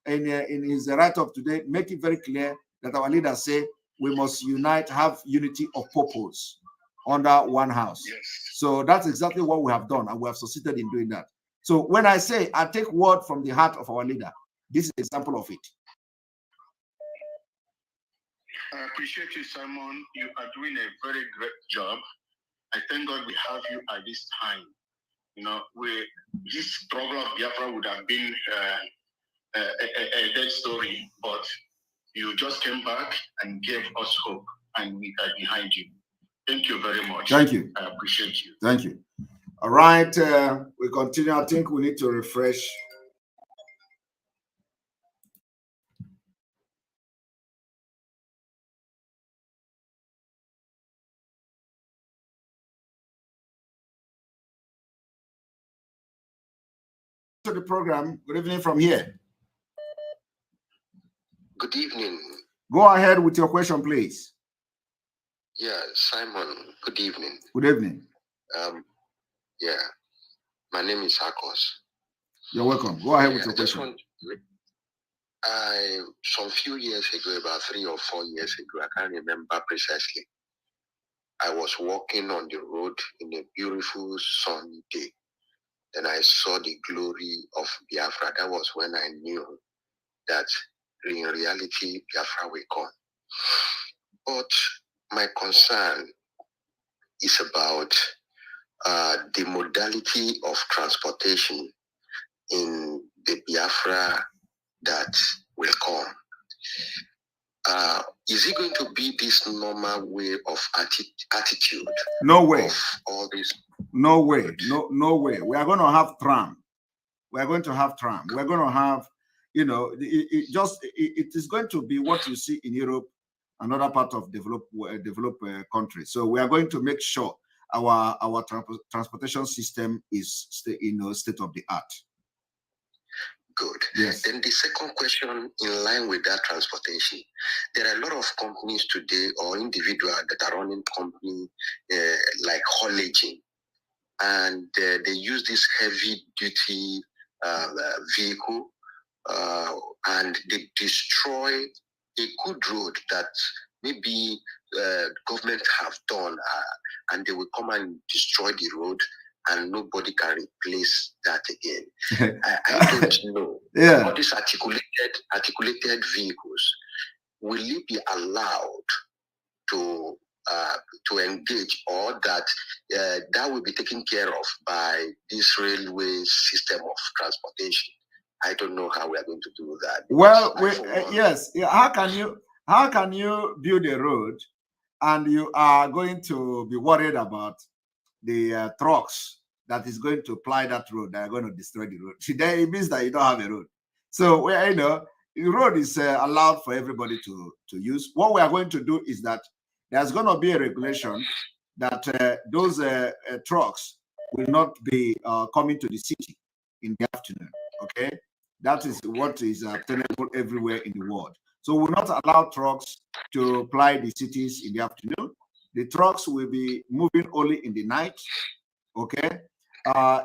In his write-up today, make it very clear that our leaders say we must unite, have unity of purpose under one house. Yes. So that's exactly what we have done, and we have succeeded in doing that. So when I say I take word from the heart of our leader, this is an example of it. I appreciate you, Simon. You are doing a very great job. I thank God we have you at this time. This struggle of Biafra would have been a dead story, but you just came back and gave us hope, and we are behind you. Thank you very much. Thank you. I appreciate you. Thank you. All right, we continue. I think we need to refresh. To the program. Good evening from here. Good evening. Go ahead with your question, please. Yeah, Simon. Good evening. Good evening. Yeah, my name is Akos. You're welcome. Go ahead with your question. Some few years ago, about 3 or 4 years ago, I can't remember precisely, I was walking on the road in a beautiful sunny day, and I saw the glory of Biafra. That was when I knew that in reality, Biafra will come. But my concern is about the modality of transportation in the Biafra that will come. Is it going to be this normal way of attitude? No way. Of all this? No way. No way. We are going to have tram. We are going to have tram. We're going to have, you know, it is going to be what you see in Europe, another part of developed countries. So we are going to make sure our transportation system is state of the art. Good. Yes. Then the second question, in line with that transportation, there are a lot of companies today or individuals that are running company like haulaging, and they use this heavy duty vehicle and they destroy a good road that maybe government have done, and they will come and destroy the road, and nobody can replace that again. I don't know. Yeah. All these articulated vehicles, will it be allowed to engage, or that that will be taken care of by this railway system of transportation? I don't know how we are going to do that. Well, yes. How can you build a road and you are going to be worried about the trucks that is going to ply that road that are going to destroy the road? Then it means that you don't have a road. So, you know, the road is allowed for everybody to use. What we are going to do is that there's going to be a regulation that those trucks will not be coming to the city in the afternoon. Okay, that is what is obtainable everywhere in the world. So we will not allow trucks to ply the cities in the afternoon. The trucks will be moving only in the night. Okay,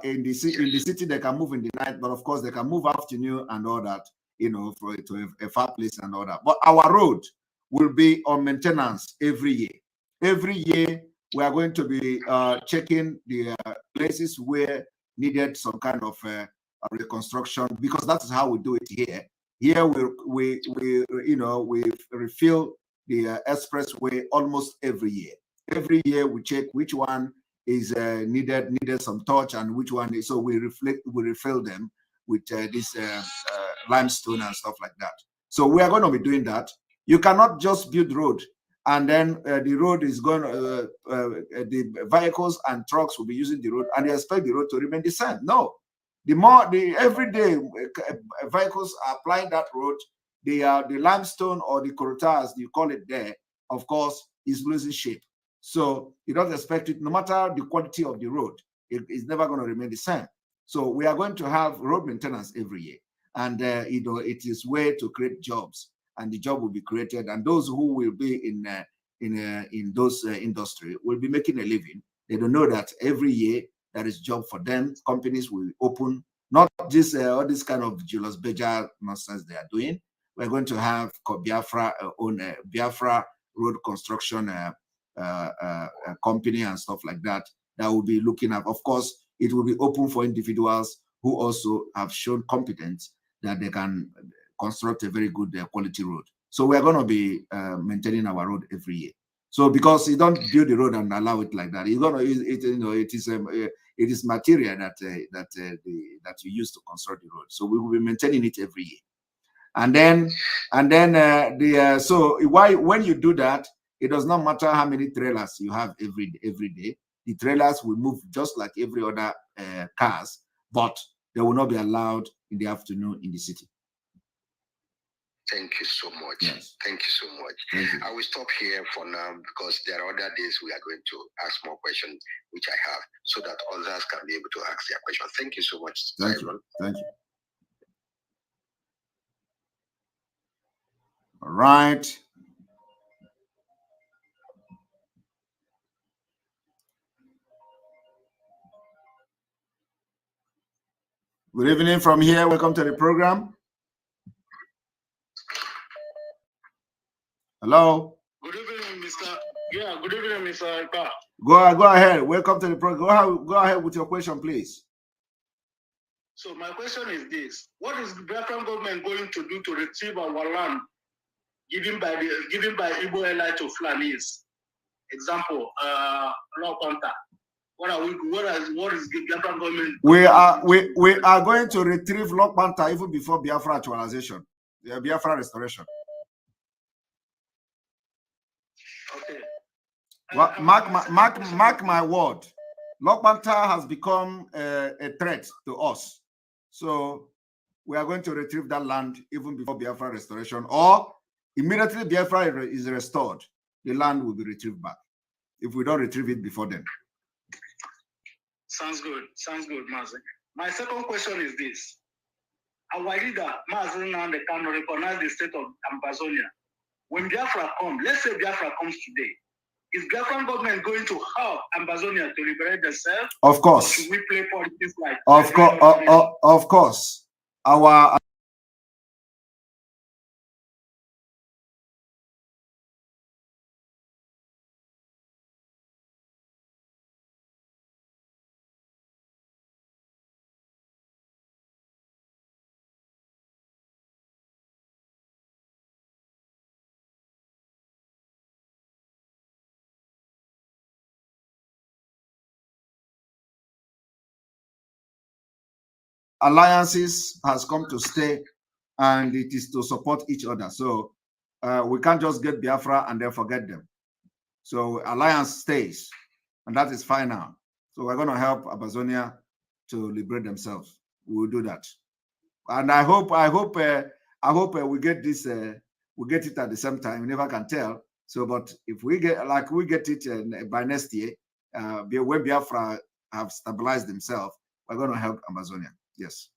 in the city they can move in the night, but of course they can move afternoon and all that, you know, to a far place and all that. But our road will be on maintenance every year. Every year we are going to be checking the places where needed some kind of reconstruction, because that is how we do it here. Here we refill the expressway almost every year. Every year we check which one is needed some touch and which one is, so we refill them with this limestone and stuff like that. So we are going to be doing that. You cannot just build road and then the road is going the vehicles and trucks will be using the road and they expect the road to remain the same. No, every day vehicles are applying that road, the limestone or the corruta, as you call it there, of course, is losing shape. So you don't expect it, no matter the quality of the road, it's never going to remain the same. So we are going to have road maintenance every year, and it is way to create jobs, and the job will be created, and those who will be in those industry will be making a living. They don't know that every year there is job for them. Companies will open, not just all this kind of Julius Beja nonsense they are doing. We're going to have Biafra Biafra road construction company and stuff like that will be looking at. Of course, it will be open for individuals who also have shown competence that they can construct a very good quality road. So we are going to be maintaining our road every year. So because you don't build the road and allow it like that, you're going to it is material that you use to construct the road. So we will be maintaining it every year. And then so why when you do that, It does not matter how many trailers you have every day. The trailers will move just like every other cars, but they will not be allowed in the afternoon in the city. Thank you so much. Yes. Thank you so much. Thank you. I will stop here for now because there are other days we are going to ask more questions, which I have, so that others can be able to ask their questions. Thank you so much. Thank you. Thank you. All right. Good evening from here. Welcome to the program. Hello. Good evening, Mr. Yeah, good evening, Mr. Ekpa. Go ahead. Welcome to the program. Go ahead with your question, please. So my question is this: what is the Biafran government going to do to retrieve our land given by Igbo ally to Fulanis? Example, Law Panther. What is the Biafran government? We are going to retrieve Law Panther even before Biafra actualization, the Biafra restoration. Okay. Mark my word. Law Panther has become a threat to us. So we are going to retrieve that land even before Biafra restoration, or immediately Biafra is restored, the land will be retrieved back if we don't retrieve it before then. Sounds good. Sounds good, Mazi. My second question is this. Our leader, Mazi Nnamdi Kanu, recognize the state of Amazonia. When Biafra comes, let's say Biafra comes today, is Biafran government going to help Amazonia to liberate themselves? Of course. Or should we play politics like? Of course. Our alliances has come to stay, and it is to support each other. So we can't just get Biafra and then forget them. So alliance stays, and that is fine now. So we're going to help Amazonia to liberate themselves. We'll do that, and I hope we get this. We get it at the same time. We never can tell. So, but if we get it by next year, when Biafra have stabilized themselves, we're going to help Amazonia. Yes.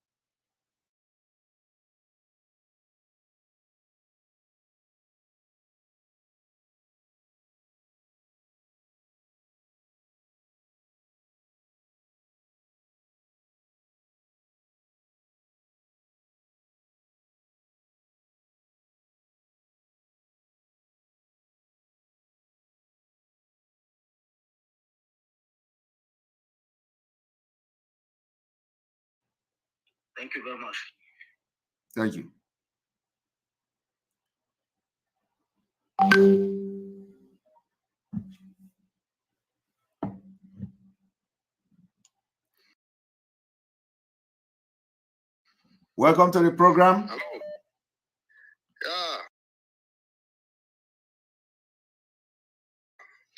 Thank you very much. Thank you. Welcome to the program. Hello. Yeah.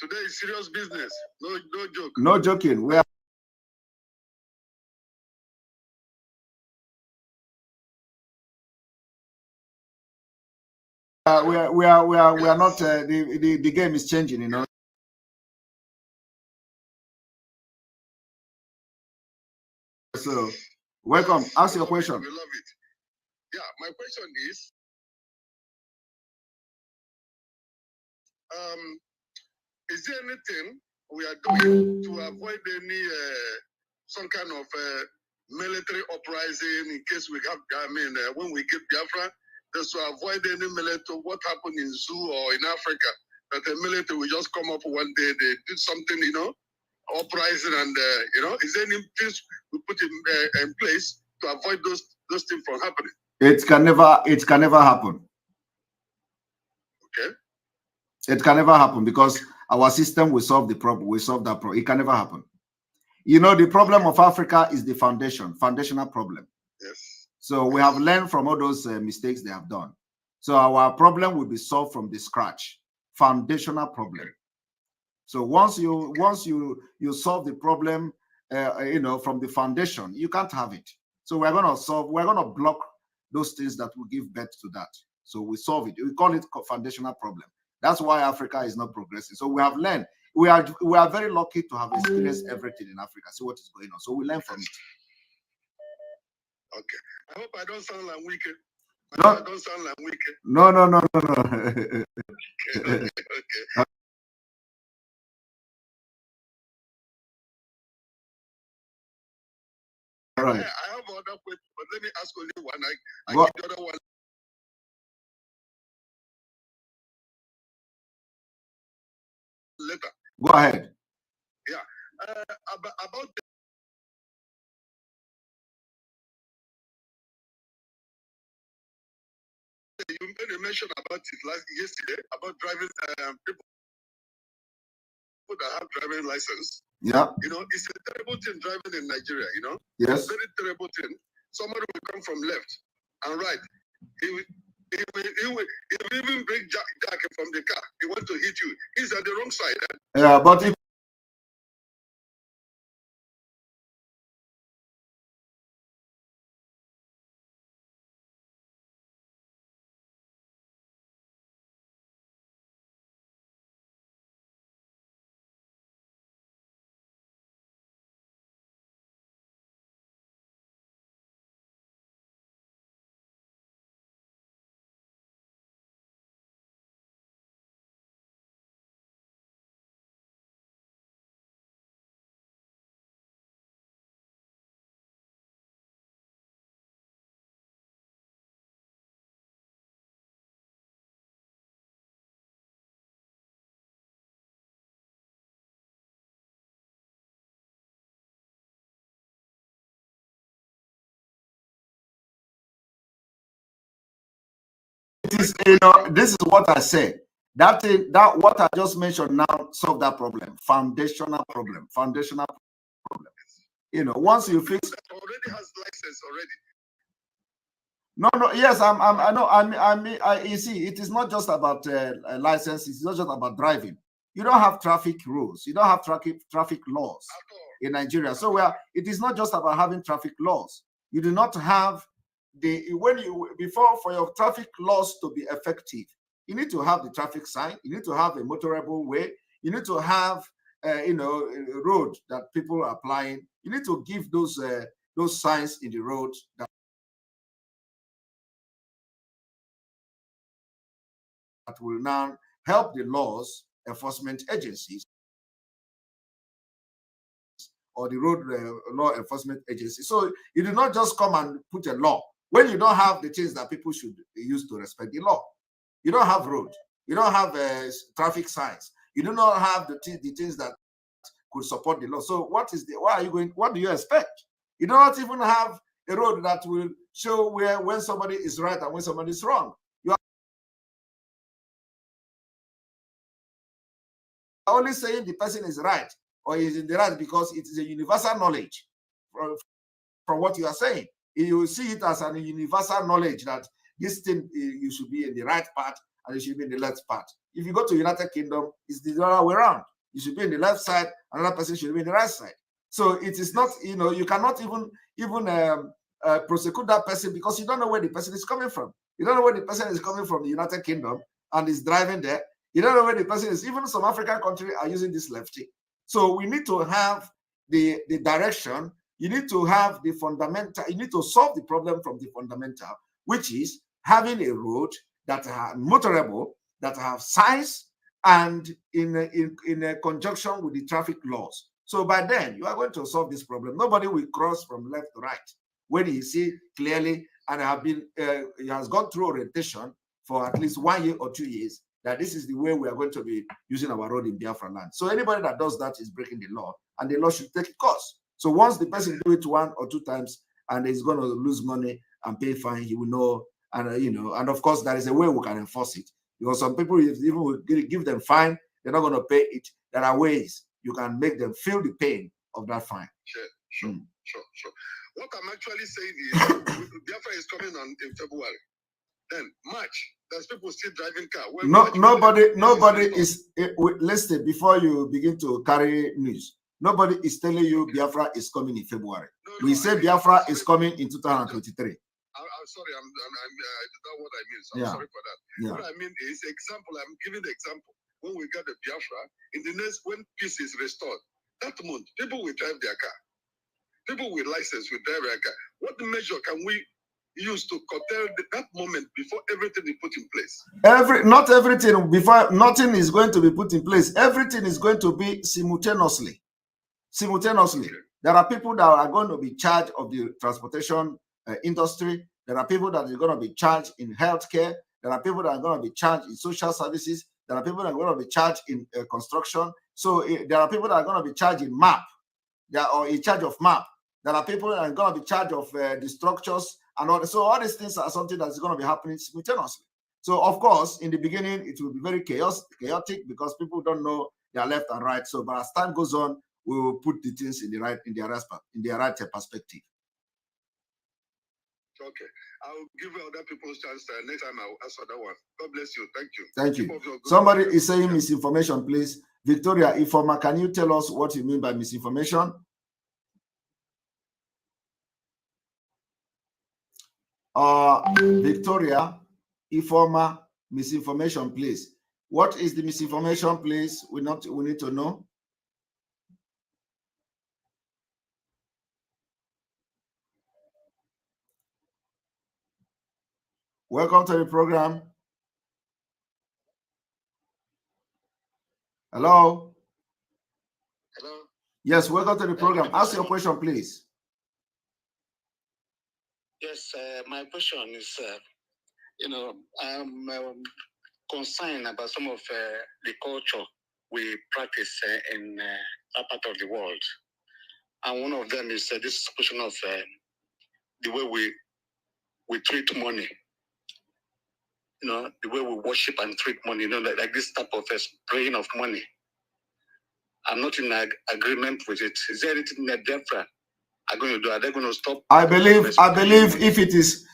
Today is serious business. No joke. No joking. We are. We are not. The game is changing, you know. So, welcome. Ask your question. We love it. Yeah, my question is, is there anything we are doing to avoid any some kind of military uprising in case we have? When we get Biafra, just to avoid any military. What happened in Zoo or in Africa? That the military will just come up one day, they did something, uprising, and is there any things we put in place to avoid those things from happening? It can never happen. Okay. It can never happen because our system will solve the problem. We solve that problem. It can never happen. You know, the problem of Africa is the foundational problem. Yes. So we have learned from all those mistakes they have done. So our problem will be solved from the scratch. foundational problem. So once you solve the problem, from the foundation, you can't have it. So we're going to block those things that will give birth to that. So we solve it. We call it foundational problem. That's why Africa is not progressing. So we have learned. We are very lucky to have experienced everything in Africa. See what is going on. So we learn from it. Okay. I hope I don't sound like wicked. No. I don't sound like wicked. No. Okay. All right. I have other questions, but let me ask only one. I Go, give the other one later. Go ahead. Yeah. About you made a mention about it yesterday about driving people that have driving license. Yeah. It's a terrible thing driving in Nigeria. Yes. It's a very terrible thing. Somebody will come from left and right. He will even break jack from the car. He wants to hit you. He's at the wrong side. Yeah, but if it is, this is what I said. That what I just mentioned now solve that problem. Foundational problem. Once you fix. Already has license already. No. Yes, I know. You see, it is not just about license. It's not just about driving. You don't have traffic rules. You don't have traffic laws in Nigeria. So it is not just about having traffic laws. You do not have for your traffic laws to be effective, you need to have the traffic sign. You need to have a motorable way. You need to have a road that people are applying. You need to give those signs in the road that will now help the laws enforcement agencies or the road law enforcement agency. So you do not just come and put a law when you don't have the things that people should use to respect the law. You don't have road. You don't have traffic signs. You do not have the things that could support the law. So what do you expect? You do not even have a road that will show when somebody is right and when somebody is wrong. You are only saying the person is right or is in the right because it is a universal knowledge from what you are saying. You see it as a universal knowledge that this thing, you should be in the right part and you should be in the left part. If you go to United Kingdom, it's the other way around. You should be in the left side, another person should be in the right side. So it is not, you cannot even prosecute that person because you don't know where the person is coming from. You don't know where the person is coming from the United Kingdom and is driving there. You don't know where the person is. Even some African countries are using this lefty. So we need to have the direction. You need to have the fundamental. You need to solve the problem from the fundamental, which is having a road that are motorable, that have signs, and in a conjunction with the traffic laws. So by then, you are going to solve this problem. Nobody will cross from left to right when he see clearly and he has gone through orientation for at least 1 year or 2 years that this is the way we are going to be using our road in Biafra land. So anybody that does that is breaking the law, and the law should take its course. So once the person do it 1 or 2 times and he's going to lose money and pay fine, he will know. And and of course there is a way we can enforce it. Because some people, if even we give them fine, they're not going to pay it. There are ways you can make them feel the pain of that fine. Sure. What I'm actually saying is, Biafra is coming on in February. Then March, There's people still driving car. Nobody is. Listen, before you begin to carry news, nobody is telling you Biafra is coming in February. We say Biafra is coming in 2023. I'm sorry, I'm that's not what I mean. So I'm Yeah. sorry for that. Yeah. What I mean is example. I'm giving the example. When we got the Biafra, in the next when peace is restored, that month people will drive their car. People with license will drive their car. What measure can we use to curtail that moment before everything is put in place? Not everything before nothing is going to be put in place. Everything is going to be simultaneously. Okay. There are people that are going to be charged of the transportation industry. There are people that are going to be charged in healthcare. There are people that are going to be charged in social services. There are people that are going to be charged in construction. So there are people that are going to be charged in MAP. They are in charge of MAP. There are people that are going to be charged of the structures and all. So all these things are something that is going to be happening simultaneously. So of course, in the beginning, it will be very chaotic because people don't know their left and right. So, but as time goes on, we will put the things in their right perspective. Okay, I'll give other people's chance. Next time I'll ask other one. God bless you. Thank you. Thank you. Somebody is saying misinformation, please. Victoria Ifoma, can you tell us what you mean by misinformation? Victoria Ifoma, misinformation, please. What is the misinformation, please? We need to know. Welcome to the program. Hello. Hello. Yes, welcome to the program. Ask your question, please. Yes, my question is, I'm concerned about some of the culture we practice in that part of the world. And one of them is this question of the way we treat money. The way we worship and treat money, like this type of spraying of money. I'm not in agreement with it. Is there anything that Biafra are going to do? Are they going to stop? I believe if it is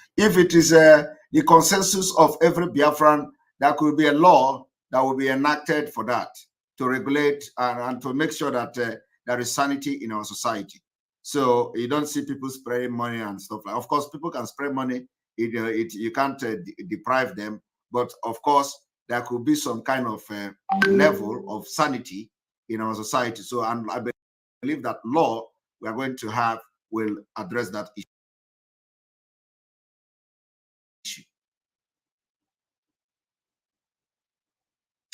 the consensus of every Biafran, there could be a law that will be enacted for that to regulate and to make sure that there is sanity in our society. So you don't see people spraying money and stuff like. Of course, people can spray money. You can't deprive them, but of course there could be some kind of level of sanity in our society. So, and I believe that law we are going to have will address that issue.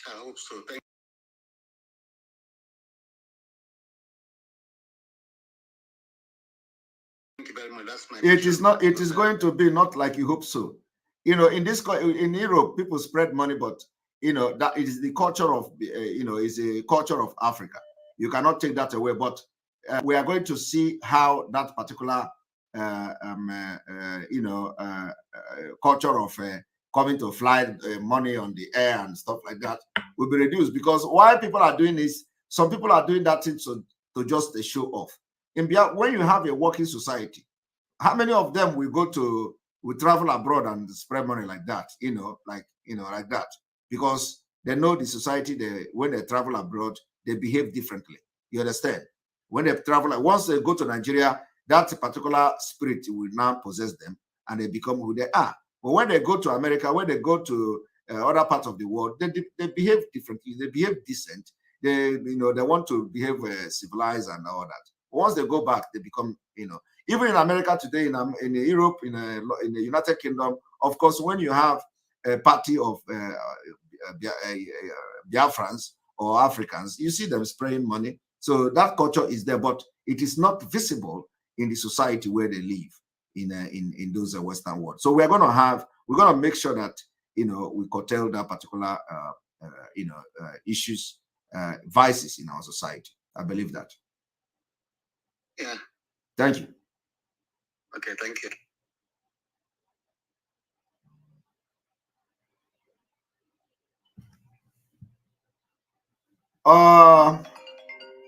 I hope so. Thank you very much. That's my It is not. It is going to be not like you hope so. In Europe, people spread money, but that it is the culture of is a culture of Africa. You cannot take that away. But we are going to see how that particular culture of coming to fly money on the air and stuff like that will be reduced, because why people are doing this, some people are doing that thing to just show off. When you have a working society, how many of them will travel abroad and spread money like that, like that, because they know the society, when they travel abroad, they behave differently. You understand? When they travel, once they go to Nigeria, that particular spirit will now possess them and they become who they are. But when they go to America, when they go to other parts of the world, they behave differently. They behave decent. They want to behave civilized and all that. Once they go back, they become, even in America today, in Europe, in the United Kingdom, of course, when you have a party of Biafrans or Africans, you see them spraying money. So that culture is there, but it is not visible in the society where they live in those Western world. So we're going to make sure that we curtail that particular issues, vices in our society. I believe that. Yeah. Thank you. Okay, thank you.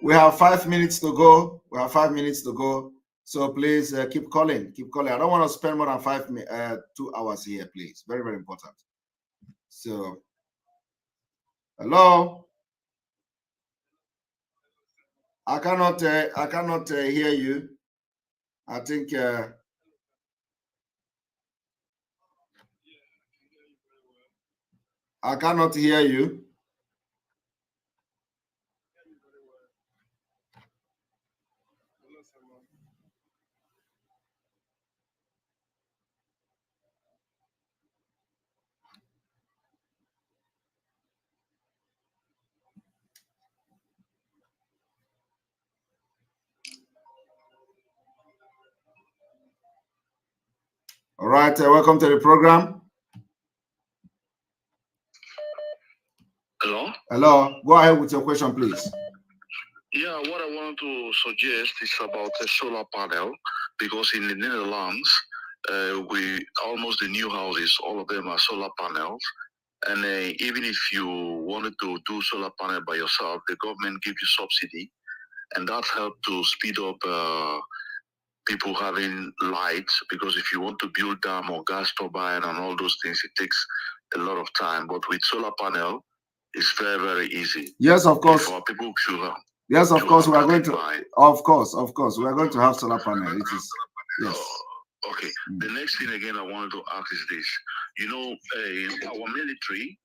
We have 5 minutes to go. So please keep calling. I don't want to spend more than 2 hours here, please. Very, very important. So, hello. I cannot hear you. I think I cannot hear you. All right, welcome to the program. Hello? Hello, go ahead with your question, please. Yeah, what I wanted to suggest is about a solar panel, because in the Netherlands, we almost the new houses, all of them are solar panels. And even if you wanted to do solar panel by yourself, the government gives you subsidy, and that helped to speed up people having lights, because if you want to build dam or gas turbine and all those things, it takes a lot of time. But with solar panel, it's very, very easy. Yes, of course. For people to Yes, of course, we are going to. Of course, we are going to have solar panel. It is yes. Okay. The next thing again I wanted to ask is this. You know, our military,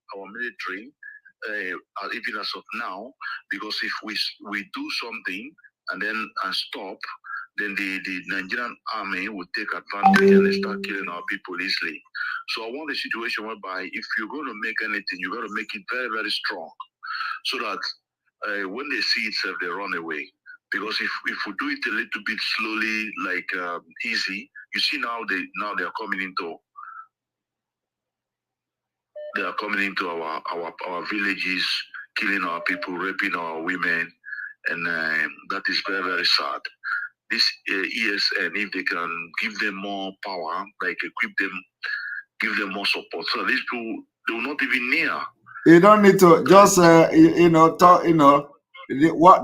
even as of now, because if we do something and then stop, then the Nigerian army would take advantage and they start killing our people easily. So I want a situation whereby if you're going to make anything, you got to make it very, very strong, so that when they see itself, they run away. Because if we do it a little bit slowly, like easy, you see now they are coming into our villages, killing our people, raping our women, and that is very, very sad. This ESN, if they can give them more power, like equip them, give them more support, so these people, they will not even near. You don't need to just talk.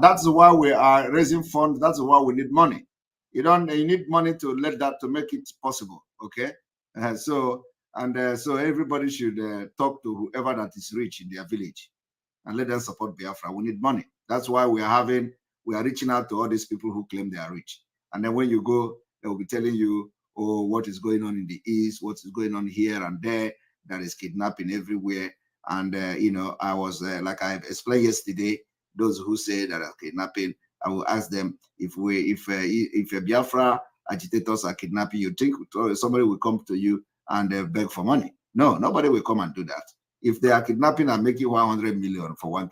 That's why we are raising funds. That's why we need money. You need money to make it possible. Okay, so everybody should talk to whoever that is rich in their village and let them support Biafra. We need money. That's why we are reaching out to all these people who claim they are rich. And then when you go, they will be telling you, oh, what is going on in the east, what is going on here and there. There is kidnapping everywhere. And I was like I explained yesterday, those who say that are kidnapping, I will ask them if Biafra agitators are kidnapping, you think somebody will come to you and beg for money? No, nobody will come and do that. If they are kidnapping and making 100 million for one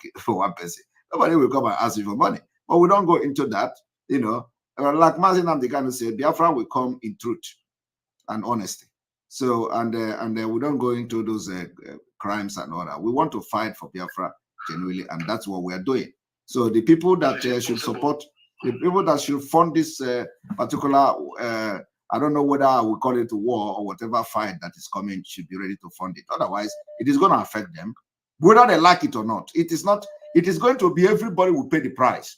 person, nobody will come and ask you for money. But we don't go into that. Like Martin Amdekanu said, Biafra will come in truth and honesty. So and we don't go into those crimes and all that. We want to fight for Biafra genuinely, and that's what we are doing. So the people that should support, the people that should fund this particular, I don't know whether I will call it a war or whatever fight that is coming, should be ready to fund it. Otherwise, it is going to affect them, whether they like it or not. It is not. It is going to be everybody will pay the price,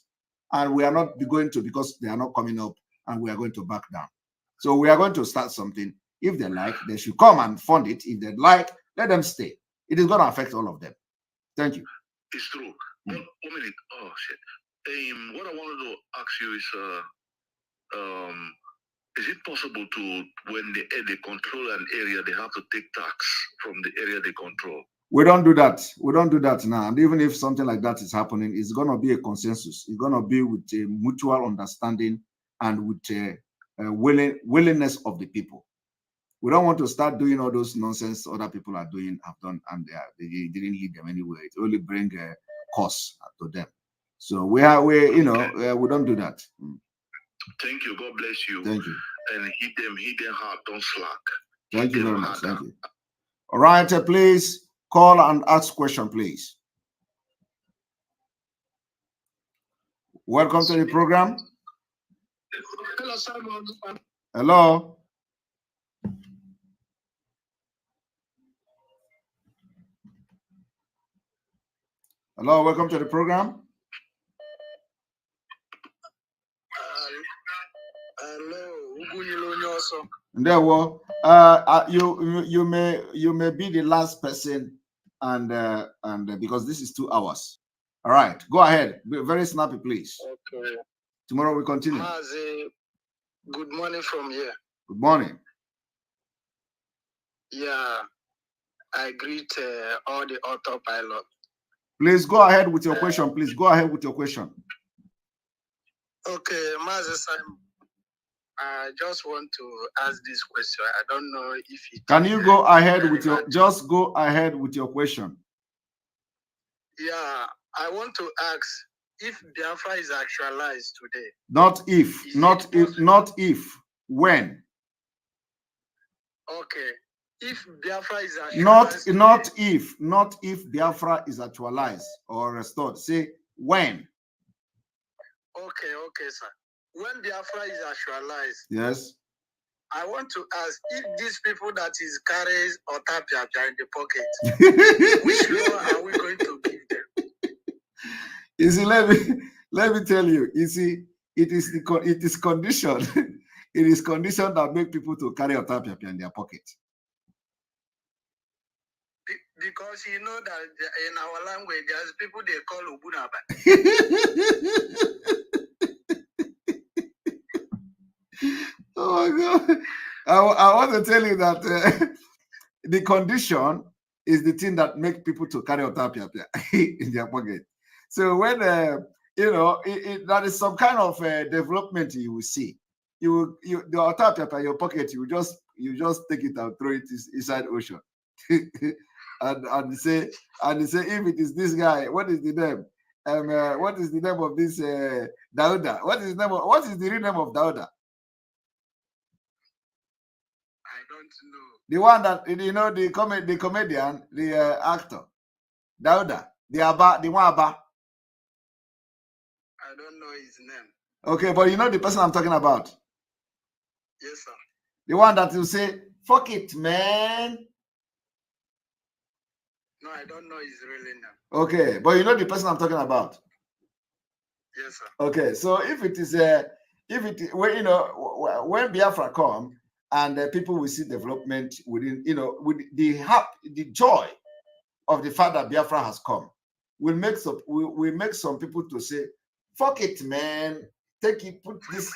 and we are not going to, because they are not coming up, and we are going to back down. So we are going to start something. If they like, they should come and fund it. If they like, let them stay. It is going to affect all of them. Thank you. It's true. One minute. Oh shit. What I wanted to ask you is it possible to, when they control an area, they have to take tax from the area they control? We don't do that. We don't do that now. And even if something like that is happening, it's going to be a consensus. It's going to be with a mutual understanding and with a willingness of the people. We don't want to start doing all those nonsense other people have done, and they didn't lead them anywhere. It only bring costs to them. So we don't do that. Thank you. God bless you. Thank you. And hit them hard. Don't slack. Thank you very much. Thank you. All right, please call and ask question, please. Welcome to the program. Hello, Simon. Hello. Hello, welcome to the program. Hello, There, you may be the last person and because this is 2 hours. All right, go ahead. Be very snappy, please. Okay. Tomorrow we continue. Mazi, good morning from here. Good morning. Yeah, I greet all the autopilot. Please go ahead with your question. Please go ahead with your question. Okay, Mazi Simon, I just want to ask this question. I don't know if it Can you go ahead with your, just go ahead with your question. Yeah, I want to ask if Biafra is actualized today. Not if, not if, when. Okay, if Biafra is actualized Not if Biafra is actualized or restored. Say when. Okay, sir. When Biafra is actualized, yes, I want to ask if these people that is carries Otapia in the pocket, which law are we going to give them? You see, let me tell you. You see, it is condition. It is condition that make people to carry Otapia in their pocket. Because you know that in our language, there's people they call Ubunaba. Oh my God. I want to tell you that the condition is the thing that make people to carry Otapia in their pocket. So when, that is some kind of development you will see. The Otapia in your pocket, you just take it and throw it inside ocean. and say if it is this guy, what is the name? What is the name of this Dauda? What is the real name of Dauda? I don't know. The one that the comedian, the actor, Dauda, the one Abba. I don't know his name. Okay, but you know the person I'm talking about. Yes, sir. The one that will say, "Fuck it, man." No, I don't know his real name. Okay, but you know the person I'm talking about. Yes, sir. Okay, so if it is when Biafra come and people will see development within, with the joy of the fact that Biafra has come, will make some people to say, "Fuck it, man. Take it, put this."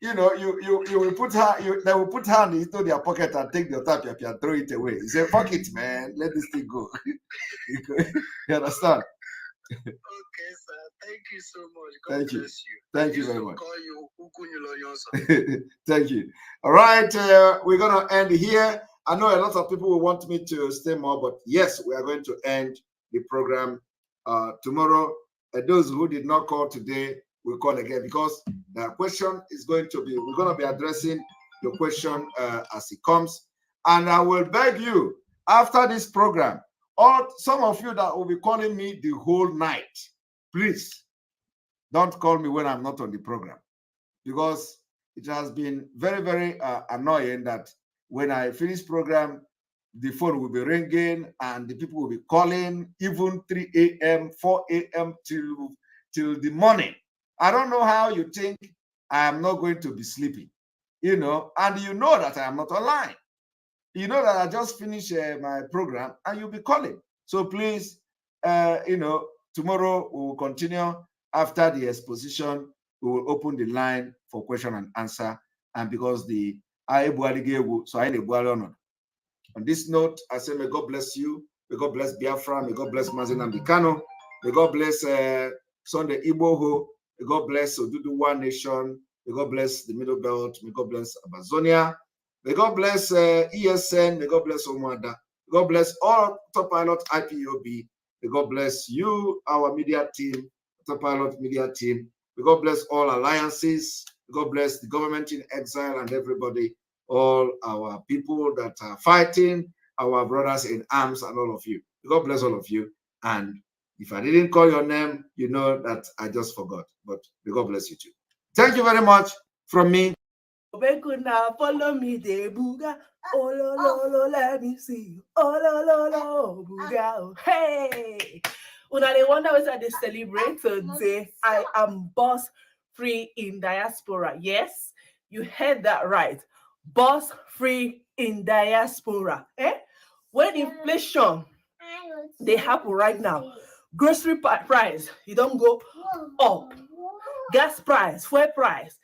You will put they will put hand into their pocket and take the Otapia and throw it away. You say, "Fuck it, man. Let this thing go." You understand? Okay, sir. Thank you so much. God Thank bless you. you. Thank you very much. Call you Thank you. All right, we're gonna end here. I know a lot of people will want me to stay more, but yes, we are going to end the program tomorrow. Those who did not call today will call again, because the question is we're going to be addressing your question as it comes. And I will beg you, after this program, or some of you that will be calling me the whole night, please don't call me when I'm not on the program, because it has been very, very annoying that when I finish program, the phone will be ringing and the people will be calling even 3 a.m., 4 a.m. till the morning. I don't know how you think I am not going to be sleeping, and you know that I am not online. You know that I just finished my program and you'll be calling. So please, tomorrow we will continue. After the exposition, we will open the line for question and answer. And because on this note, I say, may God bless you. May God bless Biafra. May God bless Mazen Ambikano. May God bless Sunday Igboho. May God bless Odudu One Nation. May God bless the Middle Belt. May God bless Amazonia. May God bless ESN. May God bless Omada. May God bless all Top Pilot IPOB. May God bless you, our media team, Top Pilot media team. May God bless all alliances. May God bless the government in exile and everybody, all our people that are fighting, our brothers in arms, and all of you. May God bless all of you. And if I didn't call your name, you know that I just forgot. But may God bless you too. Thank you very much from me. Follow me, de buga. Oh, lo, lo, lo, let me see you. Oh, lo, lo, lo, buga. Hey! Una they wonder what I celebrate today. I am boss free in diaspora. Yes, you heard that right. Boss free in diaspora. When inflation they happen right now. Grocery price, you don't go up. Gas price, fuel price,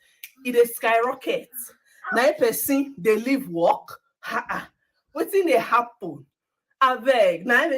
it is skyrocket. 9% they leave work. What's in they happen? I beg, now